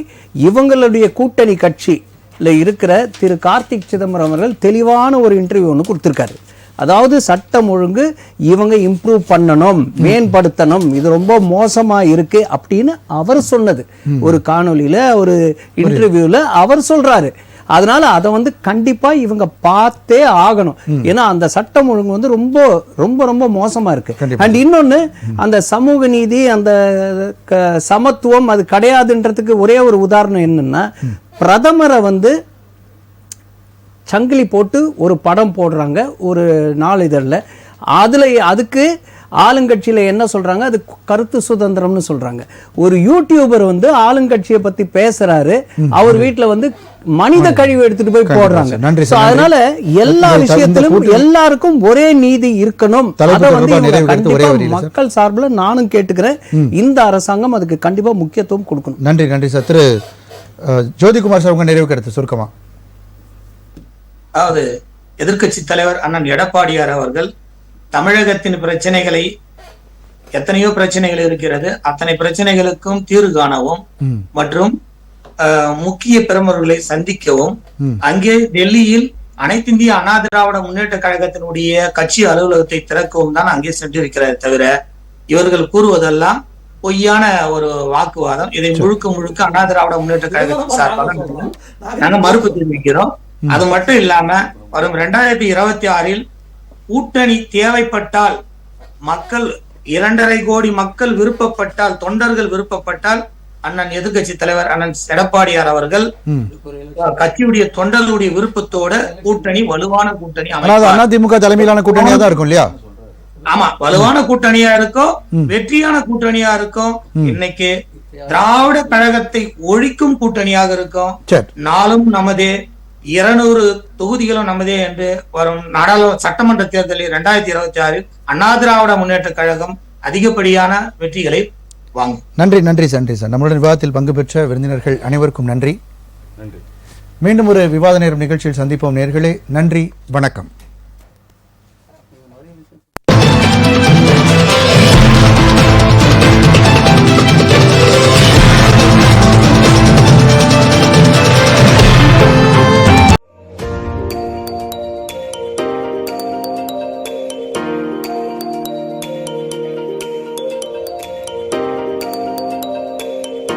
இவங்களுடைய கூட்டணி கட்சியில இருக்கிற திரு கார்த்திக் சிதம்பரம் அவர்கள் தெளிவான ஒரு இன்டர்வியூ ஒன்று கொடுத்திருக்காரு. அதாவது சட்டம் ஒழுங்கு இவங்க இம்ப்ரூவ் பண்ணணும், மேம்படுத்தணும், இது ரொம்ப மோசமா இருக்கு அப்படின்னு அவர் சொன்னது ஒரு காணொலியில ஒரு இன்டர்வியூல அவர் சொல்றாரு. அதனால அதை வந்து கண்டிப்பா இவங்க பார்த்தே ஆகணும். ஏன்னா அந்த சட்டம் ஒழுங்கு வந்து ரொம்ப ரொம்ப ரொம்ப மோசமா இருக்கு. அண்ட் இன்னொன்னு அந்த சமூக நீதி அந்த சமத்துவம் அது கிடையாதுன்றதுக்கு ஒரே ஒரு உதாரணம் என்னன்னா, பிரதமரை வந்து சங்கிலி போட்டு ஒரு படம் போடுறாங்க ஒரு நாளிதழில். அதுக்கு ஆளுங்கட்சியில என்ன சொல்றாங்க, அது கருத்து சுதந்திரம்னு சொல்றாங்க. ஒரு யூடியூபர் வந்து ஆளுங்கட்சியை பத்தி பேசுறாரு, அவர் வீட்டுல வந்து மனித கழிவு எடுத்துட்டு போய் போடுறாங்க. அதனால எல்லா விஷயத்திலும் எல்லாருக்கும் ஒரே நீதி இருக்கணும். அதை வந்து கண்டிப்பா மக்கள் சார்பில் நானும் கேட்டுக்கிறேன். இந்த அரசாங்கம் அதுக்கு கண்டிப்பா முக்கியத்துவம் கொடுக்கணும். நன்றி நன்றி சார். திரு ஜோதிகுமார் சார் உங்க நிறைவு கருத்து சுருக்கமா. அதாவது எதிர்க்கட்சி தலைவர் அண்ணன் எடப்பாடியார் அவர்கள் தமிழகத்தின் பிரச்சனைகளை, எத்தனையோ பிரச்சனைகள் இருக்கிறது, அத்தனை பிரச்சனைகளுக்கும் தீர்வு காணவும் மற்றும் முக்கிய பிரமுகர்களை சந்திக்கவும் அங்கே டெல்லியில் அனைத்து இந்திய அண்ணா திராவிட முன்னேற்ற கழகத்தினுடைய கட்சி அலுவலகத்தை திறக்கவும் தான் அங்கே சென்றிருக்கிறது. தவிர இவர்கள் கூறுவதெல்லாம் பொய்யான ஒரு வாக்குவாதம். இதை முழுக்க முழுக்க அண்ணா திராவிட முன்னேற்ற கழகத்தின் சார்பாக நாங்க மறுப்பு தெரிவிக்கிறோம். அது மட்டும் இல்லாம வரும் 2026 கூட்டணி தேவைப்பட்டால், மக்கள் 2.5 கோடி மக்கள் விருப்பப்பட்டால், தொண்டர்கள் விருப்பப்பட்டால், அண்ணன் எதிர்கட்சி தலைவர் அண்ணன் எடப்பாடியார் அவர்கள் கட்சியுடைய தொண்டர்களுடைய விருப்பத்தோட கூட்டணி, வலுவான கூட்டணி, அதிமுக தலைமையிலான கூட்டணியா தான் இருக்கும் இல்லையா? ஆமா, வலுவான கூட்டணியா இருக்கும், வெற்றியான கூட்டணியா இருக்கும். இன்னைக்கு திராவிட கழகத்தை ஒழிக்கும் கூட்டணியாக இருக்கும். நாளும் நமதே, 200 தொகுதிகளும் நமதே என்று வரும் நாடாளுமன்ற சட்டமன்ற தேர்தலில் 2026 அண்ணா திராவிட முன்னேற்ற கழகம் அதிகப்படியான வெற்றிகளை வாங்கும். நன்றி நன்றி நன்றி சார். நம்மளுடன் விவாதத்தில் பங்கு பெற்ற விருந்தினர்கள் அனைவருக்கும் நன்றி. மீண்டும் ஒரு விவாத நேரம் நிகழ்ச்சியில் சந்திப்போம் நேயர்களே. நன்றி, வணக்கம்.